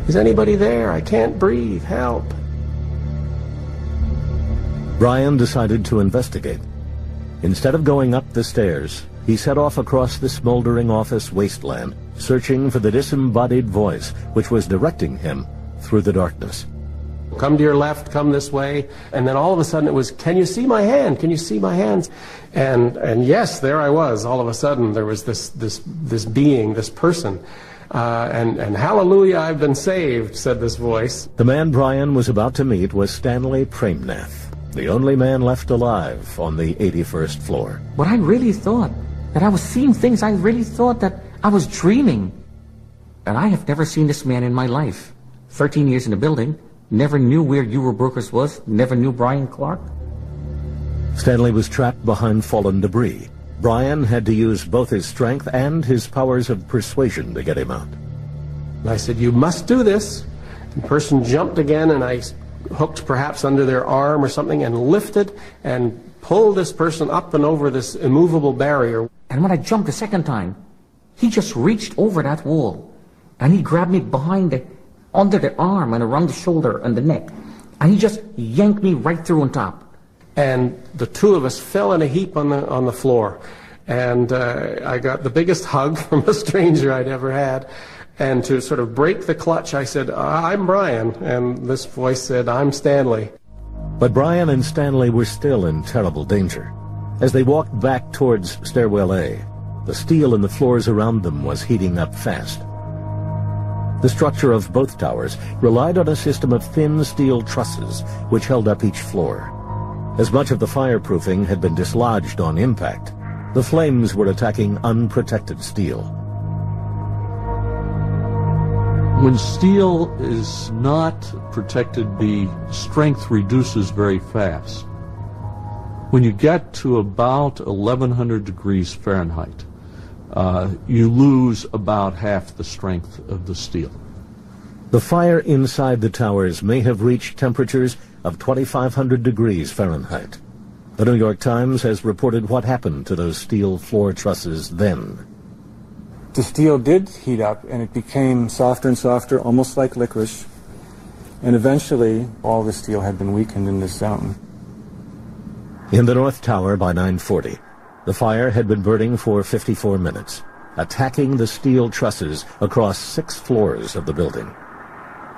L: Is anybody there? I can't breathe. Help."
A: Brian decided to investigate. Instead of going up the stairs, he set off across the smoldering office wasteland, searching for the disembodied voice which was directing him through the darkness.
L: "Come to your left, come this way." And then all of a sudden it was, "Can you see my hand? Can you see my hands?" And yes, there I was. All of a sudden there was this being, this person. And "Hallelujah, I've been saved," said this voice.
A: The man Brian was about to meet was Stanley Premnath, the only man left alive on the 81st floor.
M: But I really thought that I was seeing things. I really thought that I was dreaming. And I have never seen this man in my life. 13 years in the building, never knew where Eurobrokers was, never knew Brian Clark.
A: Stanley was trapped behind fallen debris. Brian had to use both his strength and his powers of persuasion to get him out.
L: And I said, "You must do this." The person jumped again, and I hooked perhaps under their arm or something and lifted and pulled this person up and over this immovable barrier.
M: And when I jumped the second time, he just reached over that wall and he grabbed me under the arm and around the shoulder and the neck, and he just yanked me right through on top.
L: And the two of us fell in a heap on the floor. And I got the biggest hug from a stranger I'd ever had. And to sort of break the clutch, I said, "I'm Brian." And this voice said, "I'm Stanley."
A: But Brian and Stanley were still in terrible danger. As they walked back towards Stairwell A, the steel in the floors around them was heating up fast. The structure of both towers relied on a system of thin steel trusses which held up each floor. As much of the fireproofing had been dislodged on impact, the flames were attacking unprotected steel.
I: When steel is not protected, the strength reduces very fast. When you get to about 1100 degrees Fahrenheit, you lose about half the strength of the steel.
A: The fire inside the towers may have reached temperatures of 2500 degrees Fahrenheit. The New York Times has reported what happened to those steel floor trusses then.
E: The steel did heat up, and it became softer and softer, almost like licorice. And eventually, all the steel had been weakened in this zone.
A: In the North Tower by 9:40, the fire had been burning for 54 minutes, attacking the steel trusses across 6 floors of the building.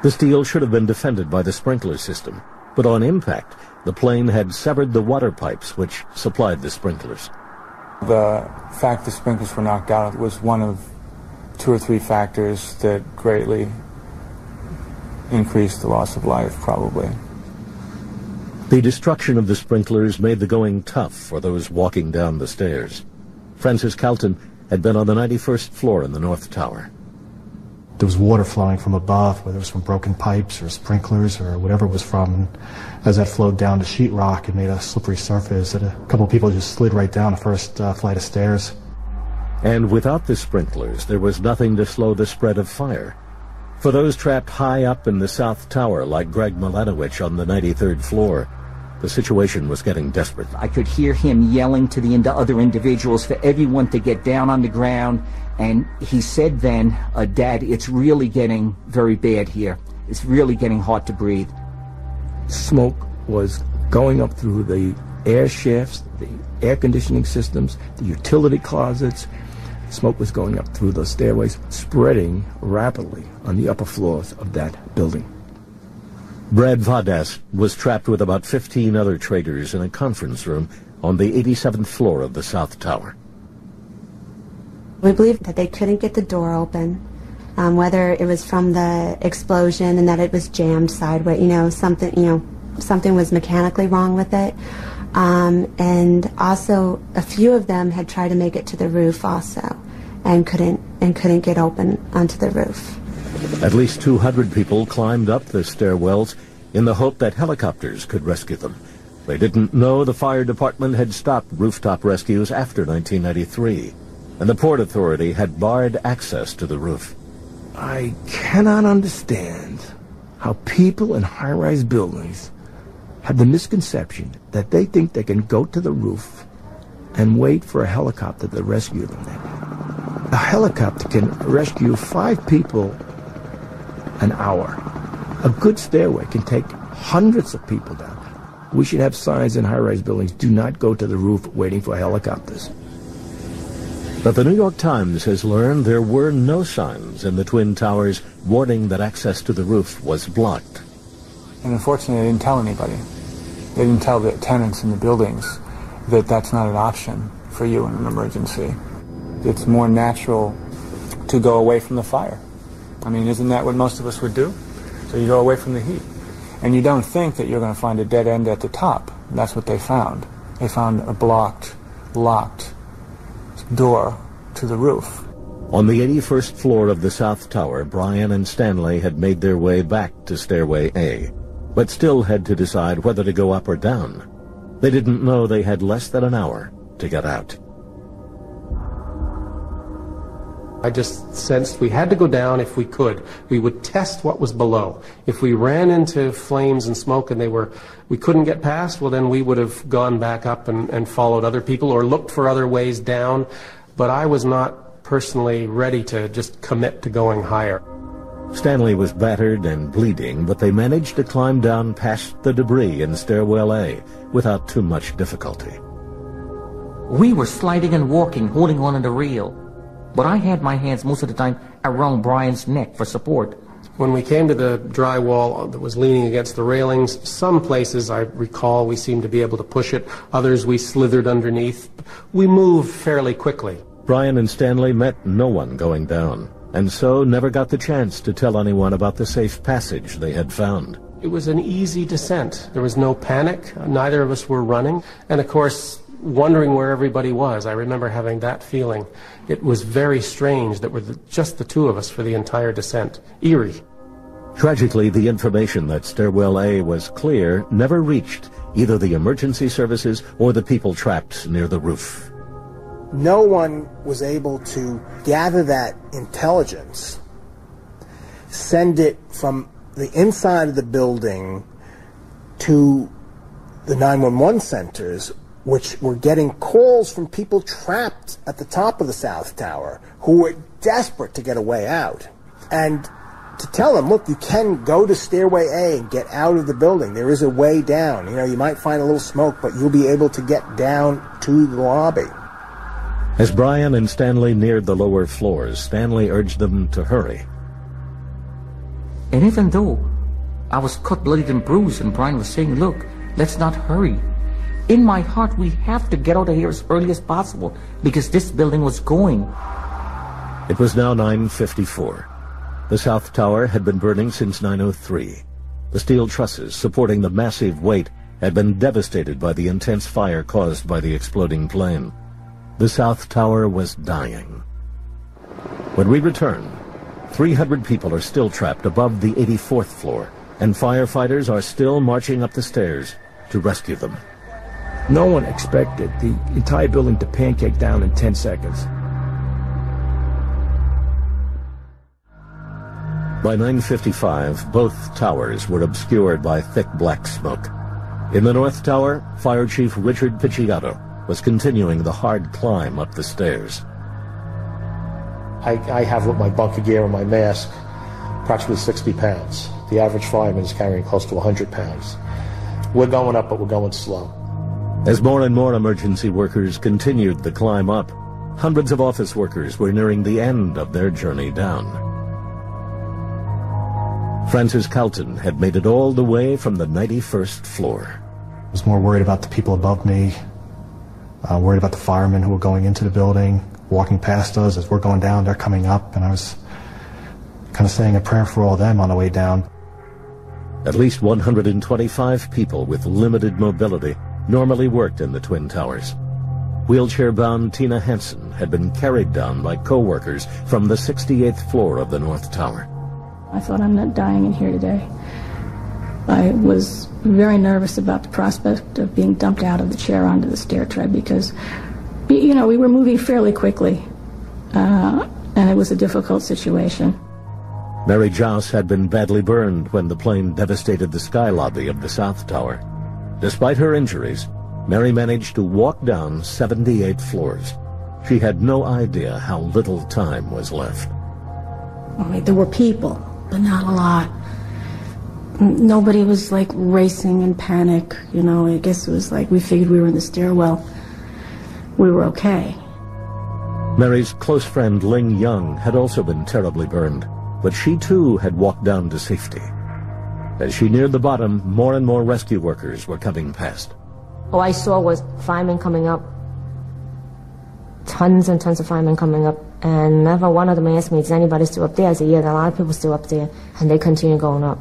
A: The steel should have been defended by the sprinkler system, but on impact, the plane had severed the water pipes which supplied the sprinklers.
E: The fact the sprinklers were knocked out was one of 2 or 3 factors that greatly increased the loss of life, probably.
A: The destruction of the sprinklers made the going tough for those walking down the stairs. Francis Calton had been on the 91st floor in the North Tower.
B: There was water flowing from above, whether it was from broken pipes or sprinklers or whatever it was from. And as that flowed down to sheetrock, it made a slippery surface that a couple of people just slid right down the first flight of stairs.
A: And without the sprinklers, there was nothing to slow the spread of fire. For those trapped high up in the South Tower, like Greg Milanowicz on the 93rd floor, the situation was getting desperate.
G: I could hear him yelling to the other individuals for everyone to get down on the ground. And he said then, "Dad, it's really getting very bad here. It's really getting hard to breathe."
N: Smoke was going up through the air shafts, the air conditioning systems, the utility closets. Smoke was going up through those stairways, spreading rapidly on the upper floors of that building.
A: Brad Vadas was trapped with about 15 other traders in a conference room on the 87th floor of the South Tower.
H: We believe that they couldn't get the door open, whether it was from the explosion and that it was jammed sideways, something was mechanically wrong with it. And also a few of them had tried to make it to the roof also and couldn't get open onto the roof.
A: At least 200 people climbed up the stairwells in the hope that helicopters could rescue them. They didn't know the fire department had stopped rooftop rescues after 1993. And the Port Authority had barred access to the roof.
N: I cannot understand how people in high-rise buildings have the misconception that they think they can go to the roof and wait for a helicopter to rescue them. A helicopter can rescue 5 people an hour. A good stairway can take hundreds of people down. We should have signs in high-rise buildings, "Do not go to the roof waiting for helicopters."
A: But the New York Times has learned there were no signs in the Twin Towers warning that access to the roof was blocked.
E: And unfortunately, they didn't tell anybody. They didn't tell the tenants in the buildings that that's not an option for you in an emergency. It's more natural to go away from the fire. I mean, isn't that what most of us would do? So you go away from the heat. And you don't think that you're going to find a dead end at the top. And that's what they found. They found a blocked, locked door to the roof.
A: On the 81st floor of the South Tower, Brian and Stanley had made their way back to Stairway A, but still had to decide whether to go up or down. They didn't know they had less than an hour to get out.
L: I just sensed we had to go down if we could. We would test what was below. If we ran into flames and smoke and we couldn't get past, well then we would have gone back up and followed other people or looked for other ways down. But I was not personally ready to just commit to going higher.
A: Stanley was battered and bleeding, but they managed to climb down past the debris in Stairwell A without too much difficulty.
M: We were sliding and walking, holding on to the rail. But I had my hands most of the time around Brian's neck for support.
L: When we came to the dry wall that was leaning against the railings, some places I recall we seemed to be able to push it, others we slithered underneath. We moved fairly quickly.
A: Brian and Stanley met no one going down, and so never got the chance to tell anyone about the safe passage they had found.
L: It was an easy descent. There was no panic. Neither of us were running. And of course, wondering where everybody was. I remember having that feeling. It was very strange that we're just the two of us for the entire descent. Eerie.
A: Tragically, the information that Stairwell A was clear never reached either the emergency services or the people trapped near the roof.
V: No one was able to gather that intelligence, send it from the inside of the building to the 911 centers, which were getting calls from people trapped at the top of the South Tower who were desperate to get a way out. And to tell them, look, you can go to Stairway A and get out of the building. There is a way down. You know, you might find a little smoke, but you'll be able to get down to the lobby.
A: As Brian and Stanley neared the lower floors, Stanley urged them to hurry.
M: And even though I was cut, bloodied, and bruised, and Brian was saying, look, let's not hurry. In my heart, we have to get out of here as early as possible, because this building was going.
A: It was now 9:54. The South Tower had been burning since 9:03. The steel trusses supporting the massive weight had been devastated by the intense fire caused by the exploding plane. The South Tower was dying. When we return, 300 people are still trapped above the 84th floor, and firefighters are still marching up the stairs to rescue them.
N: No one expected the entire building to pancake down in 10 seconds.
A: By 9:55, both towers were obscured by thick black smoke. In the North Tower, Fire Chief Richard Picciotto was continuing the hard climb up the stairs.
B: I have with my bunker gear and my mask approximately 60 pounds. The average fireman is carrying close to 100 pounds. We're going up, but we're going slow.
A: As more and more emergency workers continued the climb up, hundreds of office workers were nearing the end of their journey down. Francis Calton had made it all the way from the 91st floor.
B: I was more worried about the people above me, worried about the firemen who were going into the building, walking past us. As we're going down, they're coming up, and I was kind of saying a prayer for all of them on the way down.
A: At least 125 people with limited mobility normally worked in the Twin Towers. Wheelchair-bound Tina Hansen had been carried down by co-workers from the 68th floor of the North Tower.
T: I thought, I'm not dying in here today. I was very nervous about the prospect of being dumped out of the chair onto the stair tread because, you know, we were moving fairly quickly, and it was a difficult situation.
A: Mary Jouse had been badly burned when the plane devastated the sky lobby of the South Tower. Despite her injuries, Mary managed to walk down 78 floors. She had no idea how little time was left.
T: I mean, there were people, but not a lot. Nobody was like racing in panic, you know. I guess it was like we figured we were in the stairwell. We were okay.
A: Mary's close friend Ling Young had also been terribly burned, but she too had walked down to safety. As she neared the bottom, more and more rescue workers were coming past.
F: All I saw was firemen coming up. Tons and tons of firemen coming up. And never one of them asked me, is anybody still up there? I said, yeah, there are a lot of people still up there. And they continue going up.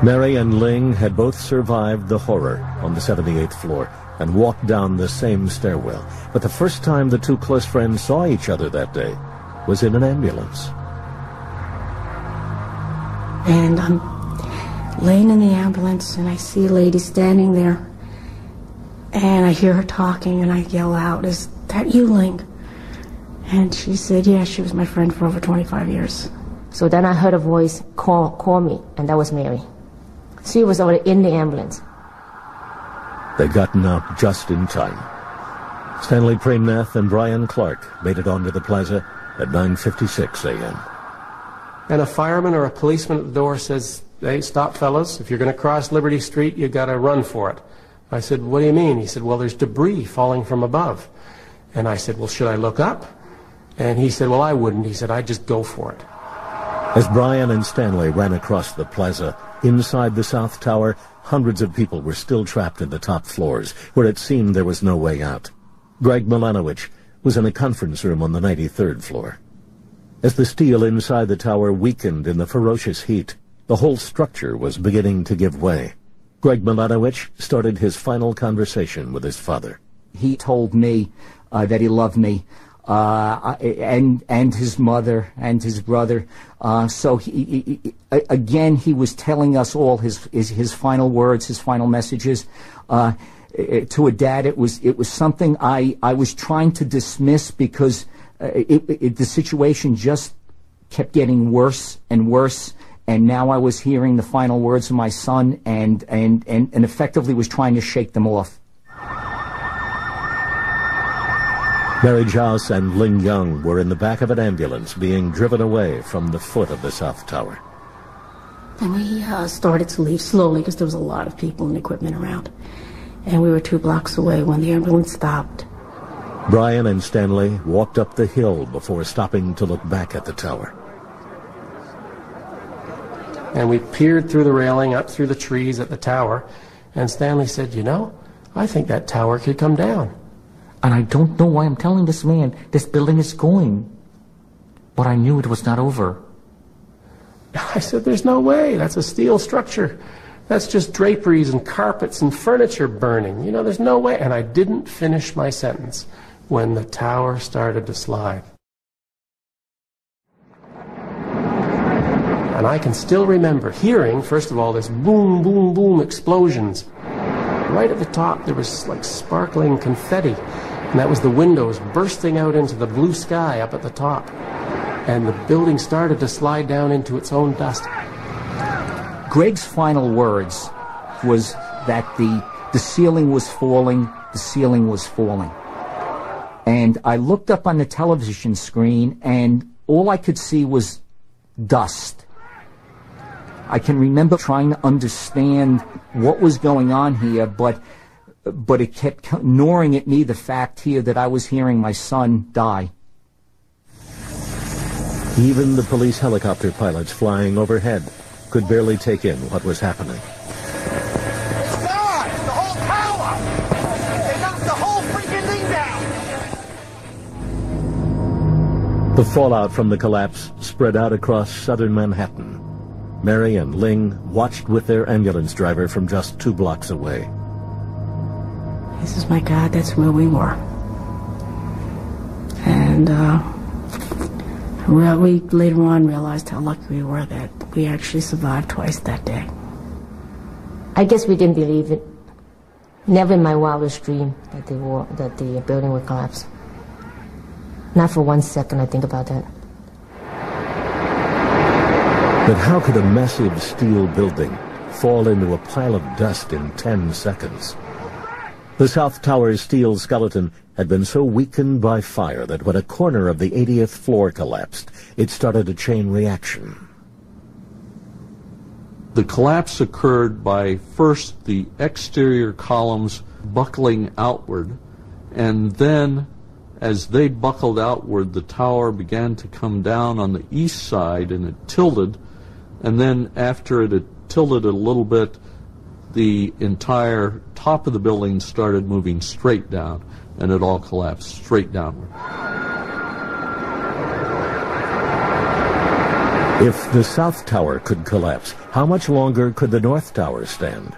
A: Mary and Ling had both survived the horror on the 78th floor and walked down the same stairwell. But the first time the two close friends saw each other that day was in an ambulance.
T: And I'm laying in the ambulance, and I see a lady standing there. And I hear her talking, and I yell out, is that you, Ling? And she said, yeah, she was my friend for over 25 years.
F: So then I heard a voice call me, and that was Mary. She was already in the ambulance.
A: They'd gotten out just in time. Stanley Premnath and Brian Clark made it onto the plaza at 9:56 a.m.
L: And a fireman or a policeman at the door says, hey, stop, fellas. If you're going to cross Liberty Street, you got to run for it. I said, what do you mean? He said, well, there's debris falling from above. And I said, well, should I look up? And he said, well, I wouldn't. He said, I'd just go for it.
A: As Brian and Stanley ran across the plaza, inside the South Tower, hundreds of people were still trapped in the top floors, where it seemed there was no way out. Greg Milanowicz was in a conference room on the 93rd floor. As the steel inside the tower weakened in the ferocious heat, the whole structure was beginning to give way. Greg Milanowicz started his final conversation with his father.
G: He told me that he loved me, and his mother and his brother. So he was telling us all his final words, his final messages. To a dad, it was something I was trying to dismiss because the situation just kept getting worse and worse. And now I was hearing the final words of my son and effectively was trying to shake them off.
A: Mary Jouse and Ling Young were in the back of an ambulance being driven away from the foot of the South Tower.
T: And we started to leave slowly because there was a lot of people and equipment around. And we were 2 blocks away when the ambulance stopped.
A: Brian and Stanley walked up the hill before stopping to look back at the tower.
L: And we peered through the railing, up through the trees at the tower, and Stanley said, you know, I think that tower could come down.
M: And I don't know why I'm telling this man this building is going. But I knew it was not over.
L: I said, there's no way. That's a steel structure. That's just draperies and carpets and furniture burning. You know, there's no way. And I didn't finish my sentence when the tower started to slide. And I can still remember hearing, first of all, this boom, boom, boom explosions. Right at the top, there was like sparkling confetti. And that was the windows bursting out into the blue sky up at the top. And the building started to slide down into its own dust.
G: Greg's final words was that the ceiling was falling, the ceiling was falling. And I looked up on the television screen, and all I could see was dust. I can remember trying to understand what was going on here, but it kept gnawing at me, the fact here that I was hearing my son die.
A: Even the police helicopter pilots flying overhead could barely take in what was happening.
K: It's gone! The whole tower! They knocked the whole freaking thing down!
A: The fallout from the collapse spread out across southern Manhattan. Mary and Ling watched with their ambulance driver from just 2 blocks away.
T: He says, my God, that's where we were. And we later on realized how lucky we were that we actually survived twice that day.
F: I guess we didn't believe it. Never in my wildest dream that the building would collapse. Not for 1 second I think about that.
A: But how could a massive steel building fall into a pile of dust in 10 seconds? The South Tower's steel skeleton had been so weakened by fire that when a corner of the 80th floor collapsed, it started a chain reaction.
I: The collapse occurred by first the exterior columns buckling outward, and then as they buckled outward, the tower began to come down on the east side, and it tilted, and then after it had tilted a little bit, the entire top of the building started moving straight down, and it all collapsed straight downward.
A: If the South Tower could collapse, how much longer could the North Tower stand?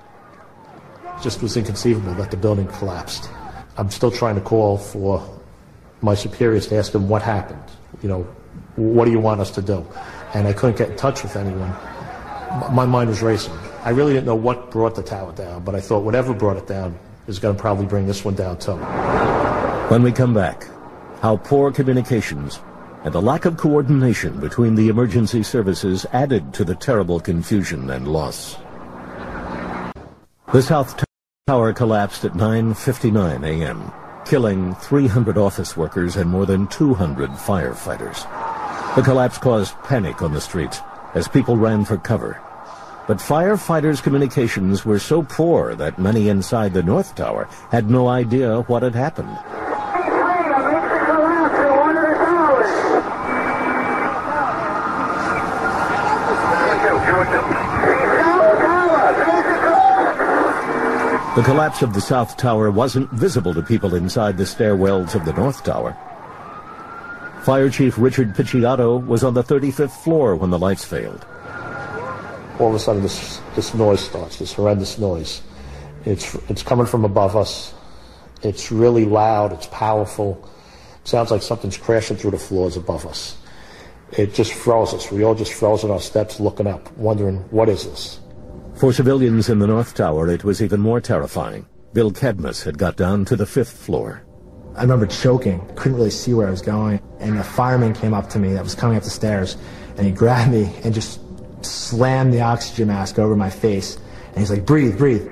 B: It just was inconceivable that the building collapsed. I'm still trying to call for my superiors to ask them what happened. You know, what do you want us to do? And I couldn't get in touch with anyone. My mind was racing. I really didn't know what brought the tower down, but I thought whatever brought it down is going to probably bring this one down too.
A: When we come back, how poor communications and the lack of coordination between the emergency services added to the terrible confusion and loss. The South Tower collapsed at 9:59 a.m., killing 300 office workers and more than 200 firefighters. The collapse caused panic on the streets as people ran for cover. But firefighters' communications were so poor that many inside the North Tower had no idea what had happened. The collapse of the South Tower wasn't visible to people inside the stairwells of the North Tower. Fire Chief Richard Picciotto was on the 35th floor when the lights failed.
J: All of a sudden this noise starts, this horrendous noise. It's coming from above us. It's really loud, it's powerful. It sounds like something's crashing through the floors above us. It just froze us. We all just froze on our steps looking up, wondering, what is this?
A: For civilians in the North Tower, it was even more terrifying. Bill Cadmus had got down to the 5th floor.
B: I remember choking, couldn't really see where I was going, and a fireman came up to me that was coming up the stairs, and he grabbed me and just slammed the oxygen mask over my face, and he's like, breathe, breathe.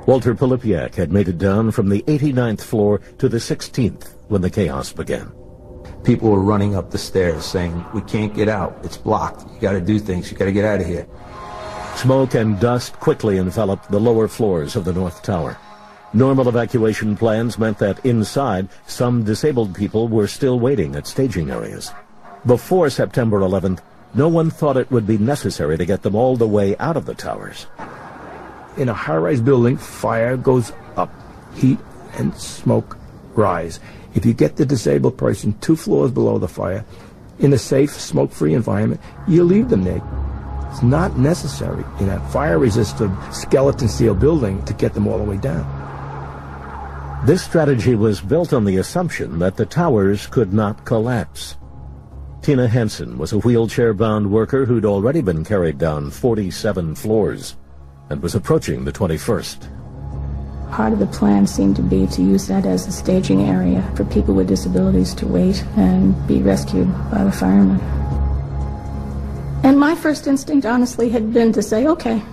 A: Walter Polipiak had made it down from the 89th floor to the 16th when the chaos began.
C: People were running up the stairs saying, we can't get out, it's blocked, you gotta do things, you gotta get out of here.
A: Smoke and dust quickly enveloped the lower floors of the North Tower. Normal evacuation plans meant that inside, some disabled people were still waiting at staging areas. Before September 11th, no one thought it would be necessary to get them all the way out of the towers.
N: In a high-rise building, fire goes up, heat and smoke rise. If you get the disabled person 2 floors below the fire, in a safe, smoke-free environment, you leave them there. It's not necessary in a fire-resistant skeleton steel building to get them all the way down.
A: This strategy was built on the assumption that the towers could not collapse. Tina Hansen was a wheelchair-bound worker who'd already been carried down 47 floors and was approaching the 21st.
T: Part of the plan seemed to be to use that as a staging area for people with disabilities to wait and be rescued by the firemen. And my first instinct, honestly, had been to say, okay,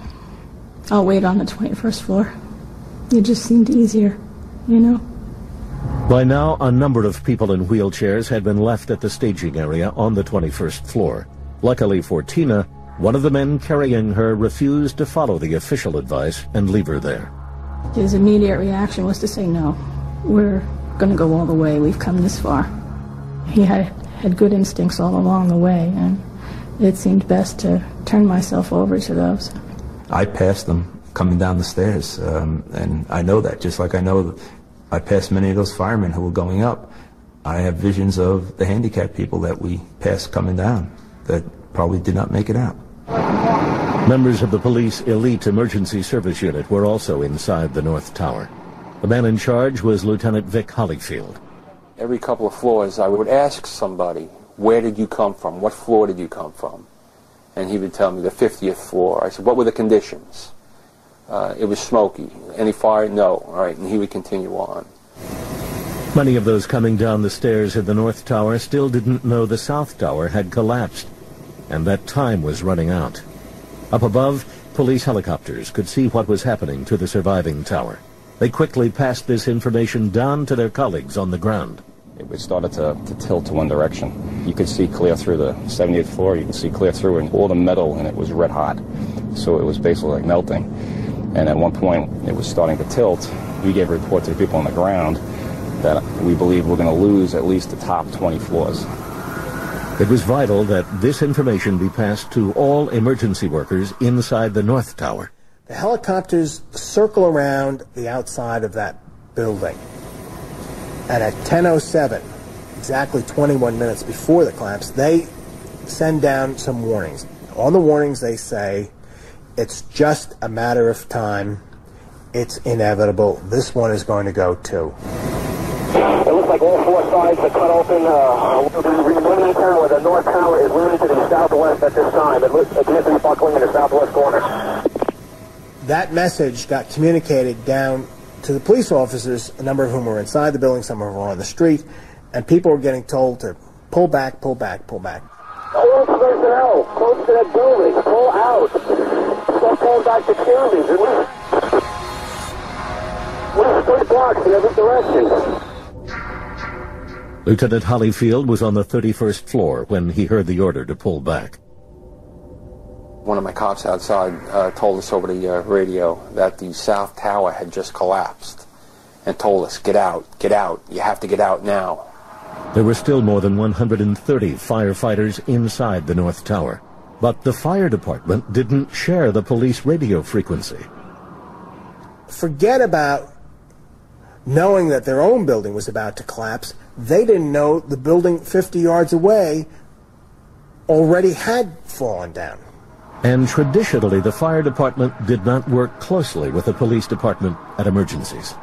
T: I'll wait on the 21st floor. It just seemed easier, you know.
A: By now, a number of people in wheelchairs had been left at the staging area on the 21st floor. Luckily for Tina, one of the men carrying her refused to follow the official advice and leave her there.
T: His immediate reaction was to say, no, we're going to go all the way. We've come this far. He had good instincts all along the way, and it seemed best to turn myself over to those.
C: I passed them coming down the stairs, and I know that, just like I know that I passed many of those firemen who were going up. I have visions of the handicapped people that we passed coming down that probably did not make it out.
A: Members of the police elite emergency service unit were also inside the North Tower. The man in charge was Lieutenant Vic Hollyfield.
J: Every couple of floors, I would ask somebody, where did you come from? What floor did you come from? And he would tell me the 50th floor. I said, what were the conditions? It was smoky. Any fire? No. All right. And he would continue on.
A: Many of those coming down the stairs in the North Tower still didn't know the South Tower had collapsed, and that time was running out. Up above, police helicopters could see what was happening to the surviving tower. They quickly passed this information down to their colleagues on the ground.
R: It started to tilt to one direction. You could see clear through the 78th floor. You could see clear through, and all the metal, and it was red hot. So it was basically like melting. And at one point, it was starting to tilt. We gave a report to the people on the ground that we believe we're going to lose at least the top 20 floors.
A: It was vital that this information be passed to all emergency workers inside the North Tower.
V: The helicopters circle around the outside of that building. And at 10:07, exactly 21 minutes before the collapse, they send down some warnings. On the warnings, they say, it's just a matter of time. It's inevitable. This one is going to go too.
K: It looks like all four sides are cut open. The North Tower is leaning to the southwest at this time. It appears to be buckling in the southwest corner.
V: That message got communicated down to the police officers, a number of whom were inside the building, some of them were on the street, and people were getting told to pull back, pull back, pull back.
K: All personnel close to that building, pull out. Stop pulling back the chimneys. We're straight blocks in every direction.
A: Lieutenant Hollyfield was on the 31st floor when he heard the order to pull back.
O: One of my cops outside told us over the radio that the South Tower had just collapsed and told us, get out, you have to get out now.
A: There were still more than 130 firefighters inside the North Tower, but the fire department didn't share the police radio frequency.
V: Forget about knowing that their own building was about to collapse. They didn't know the building 50 yards away already had fallen down.
A: And traditionally, the fire department did not work closely with the police department at emergencies.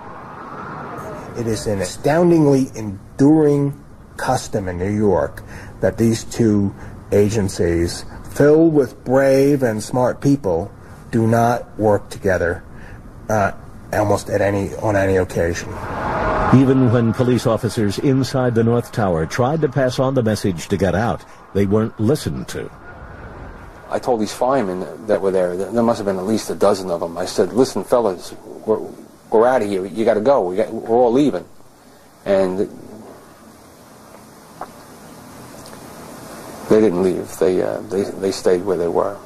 V: It is an astoundingly enduring custom in New York that these two agencies, filled with brave and smart people, do not work together almost on any occasion.
A: Even when police officers inside the North Tower tried to pass on the message to get out, they weren't listened to.
O: I told these firemen that were there must have been at least a dozen of them. I said, listen, fellas, we're out of here. You got to go. We're all leaving. And they didn't leave. They stayed where they were.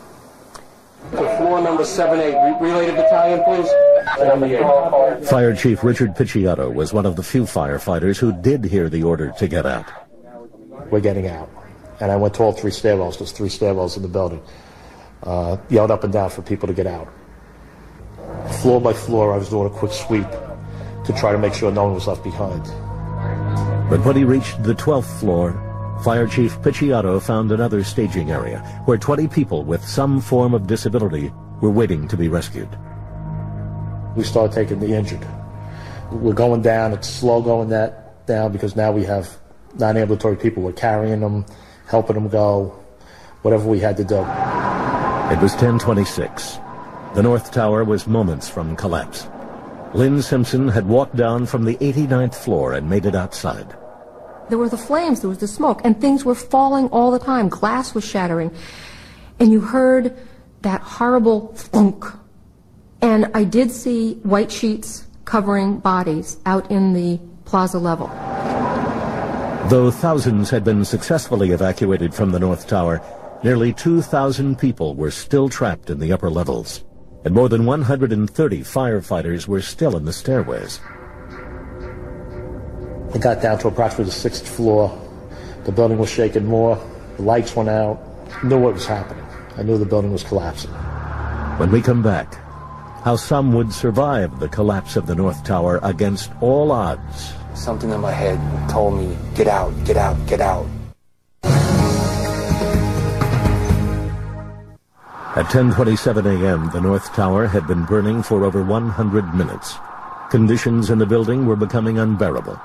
S: Floor number 7-8. Relay to battalion, please.
A: Fire Chief Richard Picciotto was one of the few firefighters who did hear the order to get out.
J: We're getting out. And I went to all three stairwells. There's three stairwells in the building. Yelled up and down for people to get out. Floor by floor, I was doing a quick sweep to try to make sure no one was left behind.
A: But when he reached the 12th floor, Fire Chief Picciotto found another staging area where 20 people with some form of disability were waiting to be rescued.
J: We started taking the injured. We're going down. It's slow going down because now we have non-ambulatory people. We're carrying them, helping them go, whatever we had to do.
A: It was 10:26. The North Tower was moments from collapse. Lynn Simpson had walked down from the 89th floor and made it outside.
D: There were the flames, there was the smoke, and things were falling all the time. Glass was shattering. And you heard that horrible thunk. And I did see white sheets covering bodies out in the plaza level.
A: Though thousands had been successfully evacuated from the North Tower, nearly 2,000 people were still trapped in the upper levels, and more than 130 firefighters were still in the stairways.
J: I got down to approximately the 6th floor. The building was shaking more. The lights went out. I knew what was happening. I knew the building was collapsing.
A: When we come back, how some would survive the collapse of the North Tower against all odds.
O: Something in my head told me, get out, get out, get out.
A: At 10:27 a.m., the North Tower had been burning for over 100 minutes. Conditions in the building were becoming unbearable,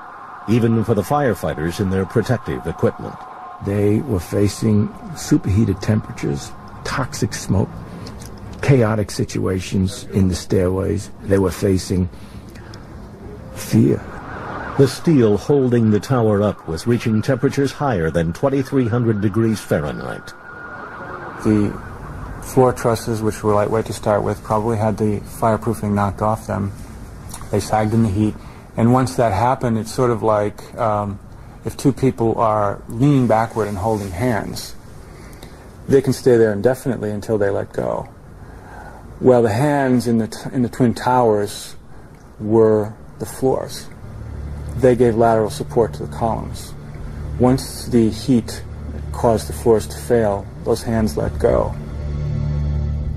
A: even for the firefighters in their protective equipment.
N: They were facing superheated temperatures, toxic smoke, chaotic situations in the stairways. They were facing fear.
A: The steel holding the tower up was reaching temperatures higher than 2,300 degrees Fahrenheit.
E: The floor trusses, which were lightweight to start with, probably had the fireproofing knocked off them. They sagged in the heat. And once that happened, it's sort of like if two people are leaning backward and holding hands, they can stay there indefinitely until they let go. Well, the hands in the twin towers were the floors. They gave lateral support to the columns. Once the heat caused the floors to fail, those hands let go.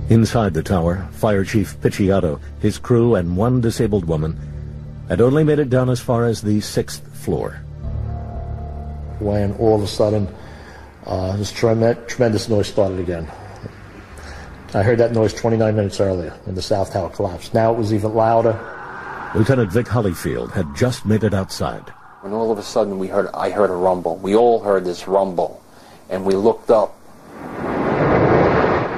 A: Inside the tower, Fire Chief Picciotto, his crew, and one disabled woman had only made it down as far as the 6th floor.
J: When all of a sudden, this tremendous noise started again. I heard that noise 29 minutes earlier when the South Tower collapsed. Now it was even louder.
A: Lieutenant Vic Hollyfield had just made it outside.
O: When all of a sudden I heard a rumble. We all heard this rumble, and we looked up.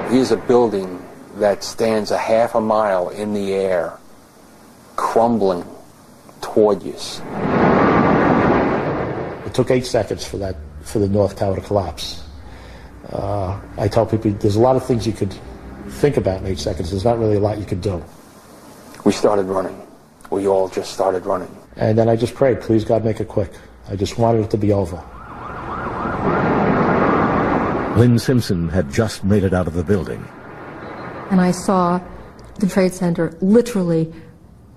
O: Here's a building that stands a half a mile in the air, crumbling toward you.
J: It took 8 seconds for the North Tower to collapse. I tell people there's a lot of things you could think about in 8 seconds. There's not really a lot you could do.
O: We started running. We all just started running.
J: And then I just prayed, please God, make it quick. I just wanted it to be over.
A: Lynn Simpson had just made it out of the building.
D: And I saw the Trade Center literally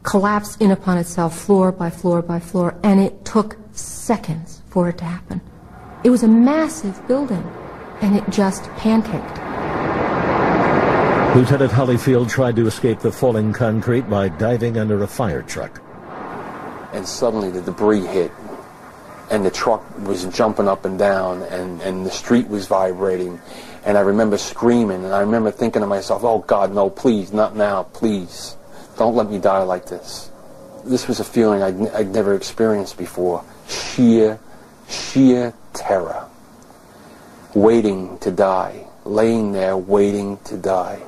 D: collapse in upon itself, floor by floor by floor, and it took seconds for it to happen. It was a massive building, and it just pancaked.
A: Lieutenant Hollyfield tried to escape the falling concrete by diving under a fire truck.
O: And suddenly the debris hit, and the truck was jumping up and down, and the street was vibrating. And I remember screaming, and I remember thinking to myself, oh God, no, please, not now, please. Don't let me die like this. This was a feeling I'd never experienced before. Sheer terror. Waiting to die. Laying there waiting to die.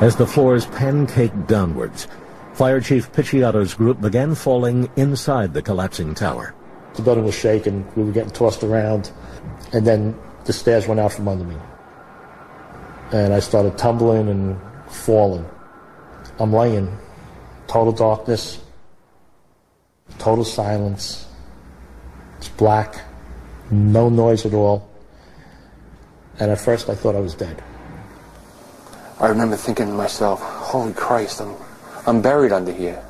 A: As the floors pancaked downwards, Fire Chief Picciotto's group began falling inside the collapsing tower.
J: The building was shaking, we were getting tossed around, and then the stairs went out from under me. And I started tumbling and falling. I'm laying, total darkness, total silence. It's black, no noise at all. And at first I thought I was dead.
O: I remember thinking to myself, holy Christ, I'm buried under here.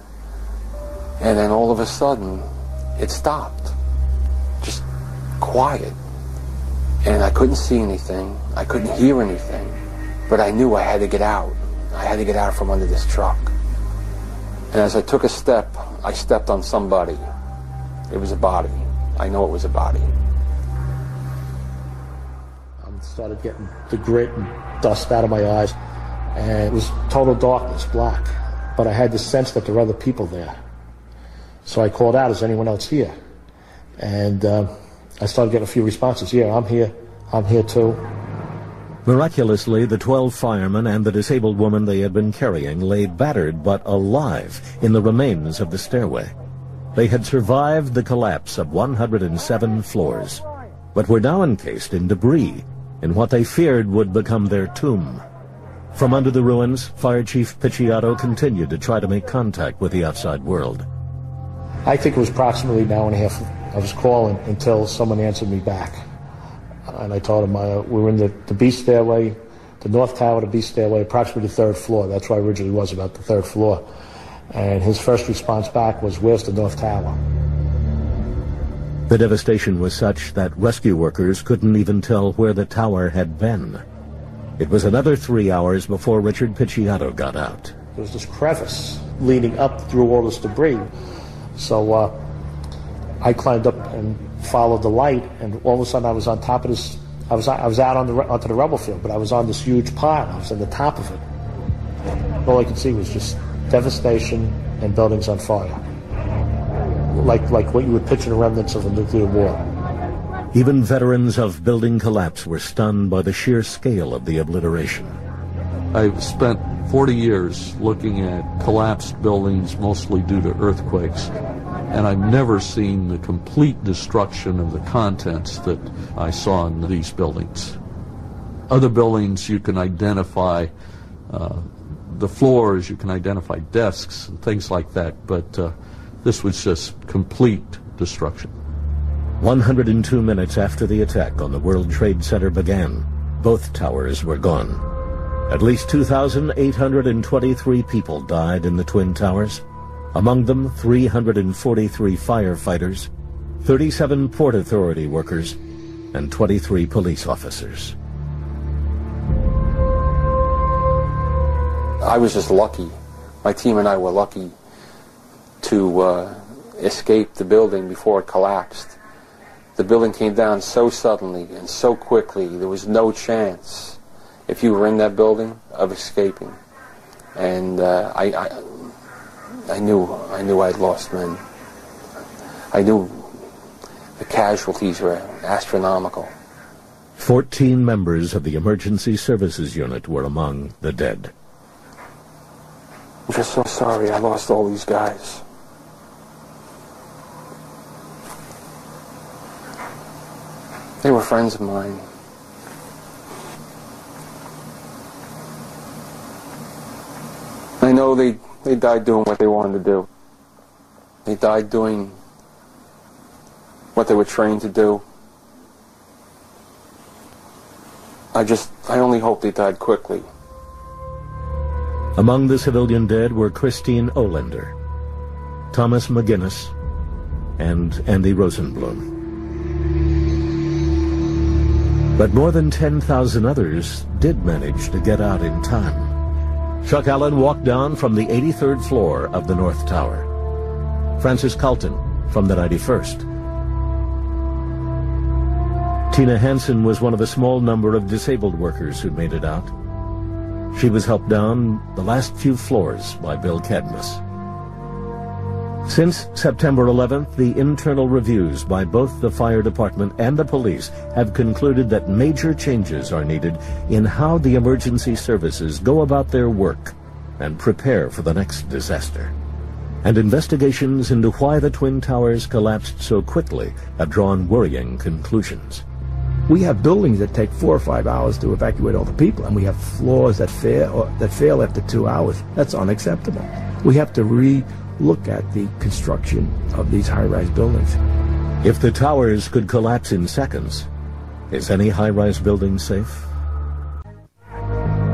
O: And then all of a sudden, it stopped. Just quiet. And I couldn't see anything. I couldn't hear anything. But I knew I had to get out. I had to get out from under this truck. And as I took a step, I stepped on somebody. It was a body. I know it was a body.
J: I started getting the grit and dust out of my eyes. And it was total darkness, black. But I had the sense that there were other people there. So I called out, is anyone else here? And I started getting a few responses. Yeah, I'm here too.
A: Miraculously, the 12 firemen and the disabled woman they had been carrying lay battered but alive in the remains of the stairway. They had survived the collapse of 107 floors, but were now encased in debris in what they feared would become their tomb. From under the ruins, Fire Chief Picciotto continued to try to make contact with the outside world.
J: I think it was approximately an hour and a half I was calling until someone answered me back. And I told him we were in the B stairway, the North Tower, the B stairway, approximately the third floor. That's where I originally was, about the third floor. And his first response back was, where's the North Tower?
A: The devastation was such that rescue workers couldn't even tell where the tower had been. It was another 3 hours before Richard Picciotto got out.
J: There was this crevice leading up through all this debris. So I climbed up and followed the light, and all of a sudden I was on top of this. I was out onto the rubble field, but I was on this huge pile. I was on the top of it. All I could see was just devastation and buildings on fire, like what you would picture the remnants of a nuclear war.
A: Even veterans of building collapse were stunned by the sheer scale of the obliteration.
I: I've spent 40 years looking at collapsed buildings, mostly due to earthquakes, and I've never seen the complete destruction of the contents that I saw in these buildings. Other buildings you can identify the floors, you can identify desks and things like that, but this was just complete destruction.
A: 102 minutes after the attack on the World Trade Center began, both towers were gone. At least 2,823 people died in the Twin Towers, among them 343 firefighters, 37 Port Authority workers, and 23 police officers.
O: I was just lucky. My team and I were lucky to escape the building before it collapsed. The building came down so suddenly and so quickly, there was no chance, if you were in that building, of escaping. And I knew I'd lost men. I knew the casualties were astronomical.
A: 14 members of the Emergency Services Unit were among the dead.
O: I'm just so sorry I lost all these guys. They were friends of mine. I know they died doing what they wanted to do. They died doing what they were trained to do. I only hope they died quickly.
A: Among the civilian dead were Christine Olander, Thomas McGinnis, and Andy Rosenblum. But more than 10,000 others did manage to get out in time. Chuck Allen walked down from the 83rd floor of the North Tower. Francis Carlton from the 91st. Tina Hansen was one of a small number of disabled workers who made it out. She was helped down the last few floors by Bill Cadmus. Since September 11th, the internal reviews by both the fire department and the police have concluded that major changes are needed in how the emergency services go about their work and prepare for the next disaster. And investigations into why the Twin Towers collapsed so quickly have drawn worrying conclusions.
N: We have buildings that take 4 or 5 hours to evacuate all the people, and we have floors that fail after 2 hours. That's unacceptable. We have to look at the construction of these high-rise buildings.
A: If the towers could collapse in seconds, is any high-rise building safe?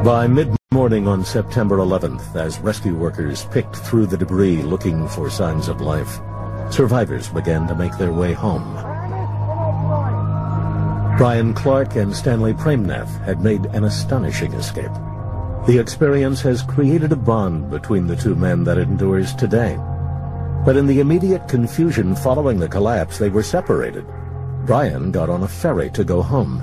A: By mid-morning on September 11th, as rescue workers picked through the debris looking for signs of life, survivors began to make their way home. Brian Clark and Stanley Premnath had made an astonishing escape. The experience has created a bond between the two men that endures today. But in the immediate confusion following the collapse, they were separated. Brian got on a ferry to go home.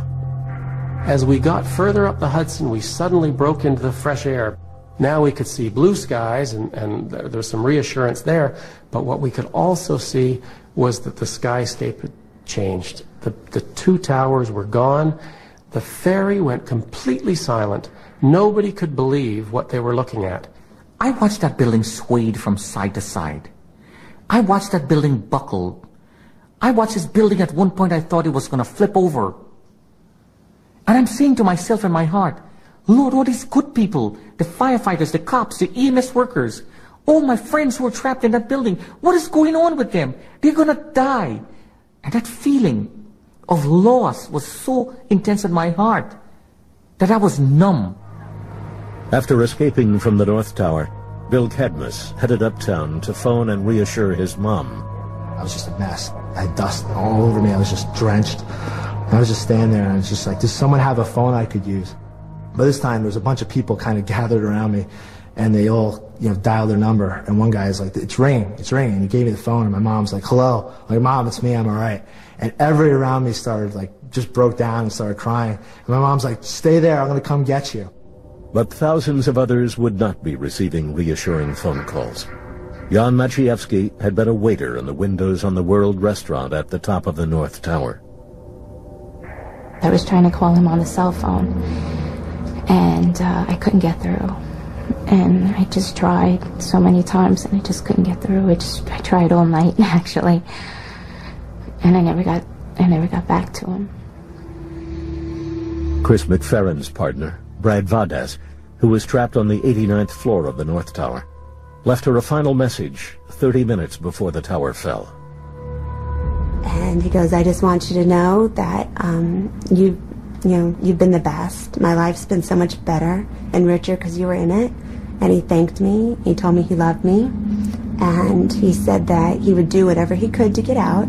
L: As we got further up the Hudson, we suddenly broke into the fresh air. Now we could see blue skies, and there was some reassurance there, but what we could also see was that the skyscape had changed. The two towers were gone. The ferry went completely silent. Nobody could believe what they were looking at.
M: I watched that building swayed from side to side. I watched that building buckle. I watched this building at one point I thought it was going to flip over. And I'm saying to myself in my heart, Lord, all these good people, the firefighters, the cops, the EMS workers, all my friends who are trapped in that building, what is going on with them? They're going to die. And that feeling of loss was so intense in my heart that I was numb.
A: After escaping from the North Tower, Bill Cadmus headed uptown to phone and reassure his mom.
B: I was just a mess. I had dust all over me. I was just drenched. I was just standing there and I was just like, does someone have a phone I could use? By this time, there was a bunch of people kind of gathered around me, and they all, dialed their number. And one guy is like, it's ringing. And he gave me the phone, and my mom's like, hello. I'm like, Mom, it's me. I'm all right. And everybody around me started, just broke down and started crying. And my mom's like, stay there. I'm going to come get you.
A: But thousands of others would not be receiving reassuring phone calls. Jan Maciejewski had been a waiter in the windows on the World Restaurant at the top of the North Tower.
Q: I was trying to call him on the cell phone, and I couldn't get through. And I just tried so many times, and I just couldn't get through. I tried all night, actually, and I never got back to him.
A: Chris McFerrin's partner, Brad Vadas, who was trapped on the 89th floor of the North Tower, left her a final message 30 minutes before the tower fell.
H: And he goes, I just want you to know that you've been the best. My life's been so much better and richer because you were in it. And he thanked me. He told me he loved me. And he said that he would do whatever he could to get out,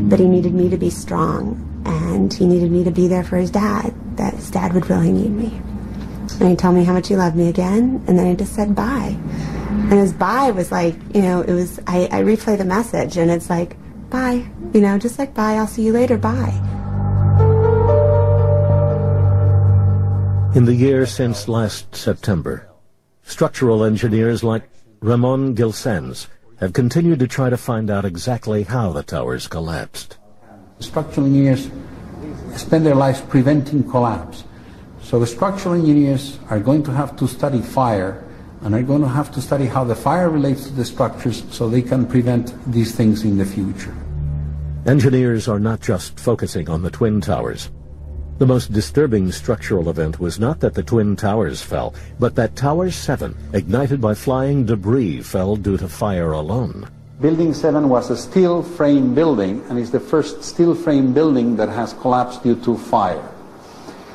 H: but he needed me to be strong. And he needed me to be there for his dad, that his dad would really need me. And he told me how much he loved me again, and then he just said bye. And his bye was like, it was, I replay the message, and it's like, bye, just like bye, I'll see you later, bye.
A: In the year since last September, structural engineers like Ramon Gilsans have continued to try to find out exactly how the towers collapsed.
U: Structural engineers spend their lives preventing collapse. So the structural engineers are going to have to study fire, and are going to have to study how the fire relates to the structures so they can prevent these things in the future.
A: Engineers are not just focusing on the Twin Towers. The most disturbing structural event was not that the Twin Towers fell, but that Tower 7, ignited by flying debris, fell due to fire alone.
U: Building 7 was a steel frame building, and is the first steel frame building that has collapsed due to fire.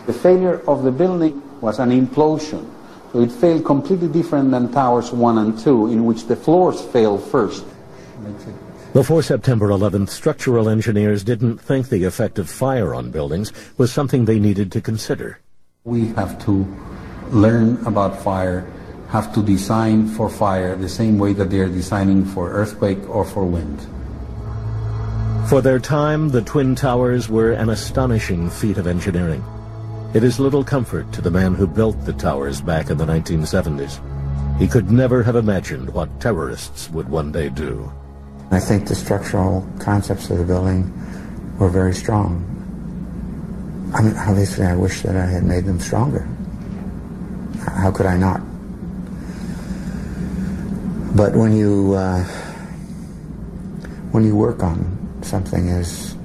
U: The failure of the building was an implosion. So it failed completely different than towers 1 and 2, in which the floors failed first.
A: Before September 11th, structural engineers didn't think the effect of fire on buildings was something they needed to consider.
U: We have to learn about fire, have to design for fire the same way that they're designing for earthquake or for wind.
A: For their time, the Twin Towers were an astonishing feat of engineering. It is little comfort to the man who built the towers back in the 1970s. He could never have imagined what terrorists would one day do.
G: I think the structural concepts of the building were very strong. I mean, obviously I wish that I had made them stronger. How could I not? But when you work on something as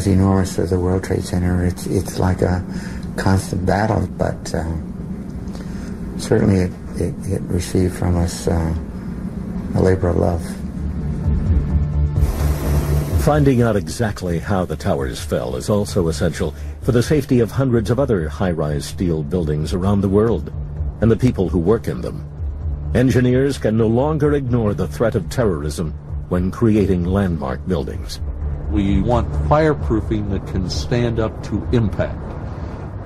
G: enormous as the World Trade Center, it's like a constant battle, but certainly it received from us a labor of love.
A: Finding out exactly how the towers fell is also essential for the safety of hundreds of other high-rise steel buildings around the world and the people who work in them. Engineers can no longer ignore the threat of terrorism when creating landmark buildings.
I: We want fireproofing that can stand up to impact.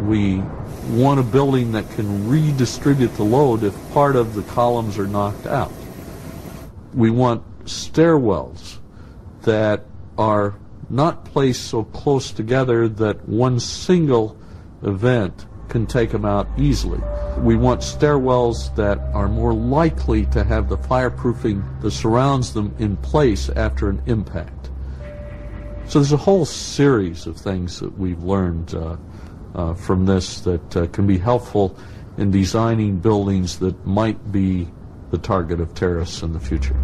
I: We want a building that can redistribute the load if part of the columns are knocked out. We want stairwells that are not placed so close together that one single event can take them out easily. We want stairwells that are more likely to have the fireproofing that surrounds them in place after an impact. So there's a whole series of things that we've learned from this that can be helpful in designing buildings that might be the target of terrorists in the future.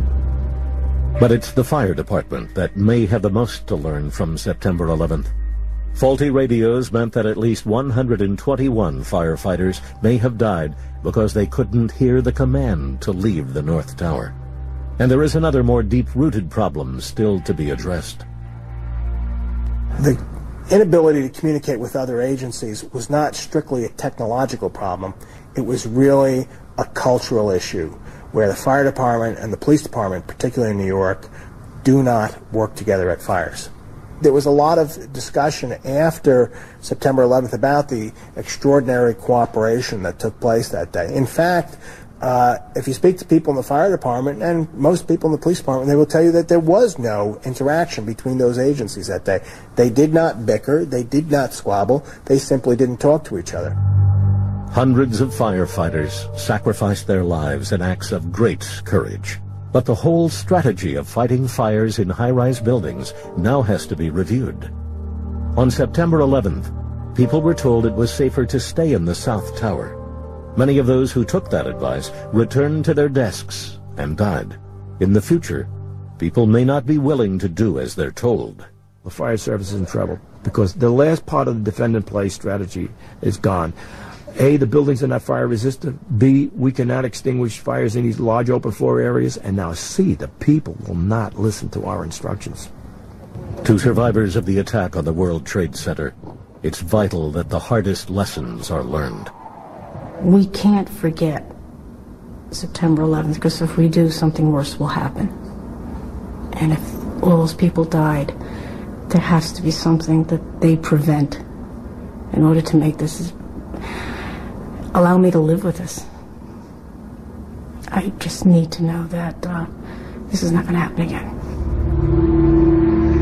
A: But it's the fire department that may have the most to learn from September 11th. Faulty radios meant that at least 121 firefighters may have died because they couldn't hear the command to leave the North Tower. And there is another more deep-rooted problem still to be addressed.
V: The inability to communicate with other agencies was not strictly a technological problem. It was really a cultural issue, where the fire department and the police department, particularly in New York, do not work together at fires. There was a lot of discussion after September 11th about the extraordinary cooperation that took place that day. In fact, if you speak to people in the fire department and most people in the police department, they will tell you that there was no interaction between those agencies that day. They did not bicker, they did not squabble, they simply didn't talk to each other.
A: Hundreds of firefighters sacrificed their lives in acts of great courage. But the whole strategy of fighting fires in high-rise buildings now has to be reviewed. On September 11th, people were told it was safer to stay in the South Tower. Many of those who took that advice returned to their desks and died. In the future, people may not be willing to do as they're told.
N: The fire service is in trouble because the last part of the defend and play strategy is gone. A, the buildings are not fire resistant. B, we cannot extinguish fires in these large open floor areas. And now C, the people will not listen to our instructions.
A: To survivors of the attack on the World Trade Center, it's vital that the hardest lessons are learned.
T: We can't forget September 11th, because if we do, something worse will happen. And if all those people died, there has to be something that they prevent in order to make this, allow me to live with this. I just need to know that this is not going to happen again.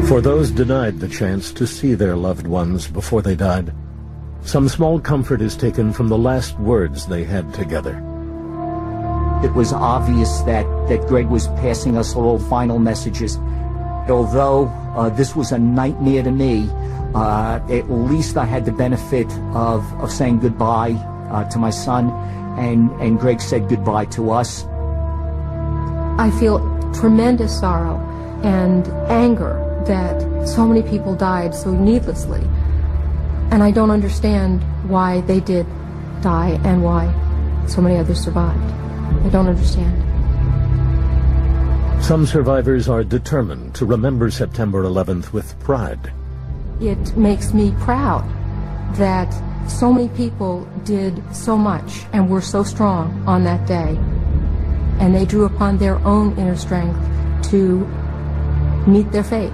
A: For those denied the chance to see their loved ones before they died, some small comfort is taken from the last words they had together.
P: It was obvious that Greg was passing us all final messages. Although this was a nightmare to me, at least I had the benefit of saying goodbye to my son, and Greg said goodbye to us.
D: I feel tremendous sorrow and anger that so many people died so needlessly. And I don't understand why they did die and why so many others survived. I don't understand.
A: Some survivors are determined to remember September 11th with pride.
D: It makes me proud that So many people did so much and were so strong on that day, and they drew upon their own inner strength to meet their fate.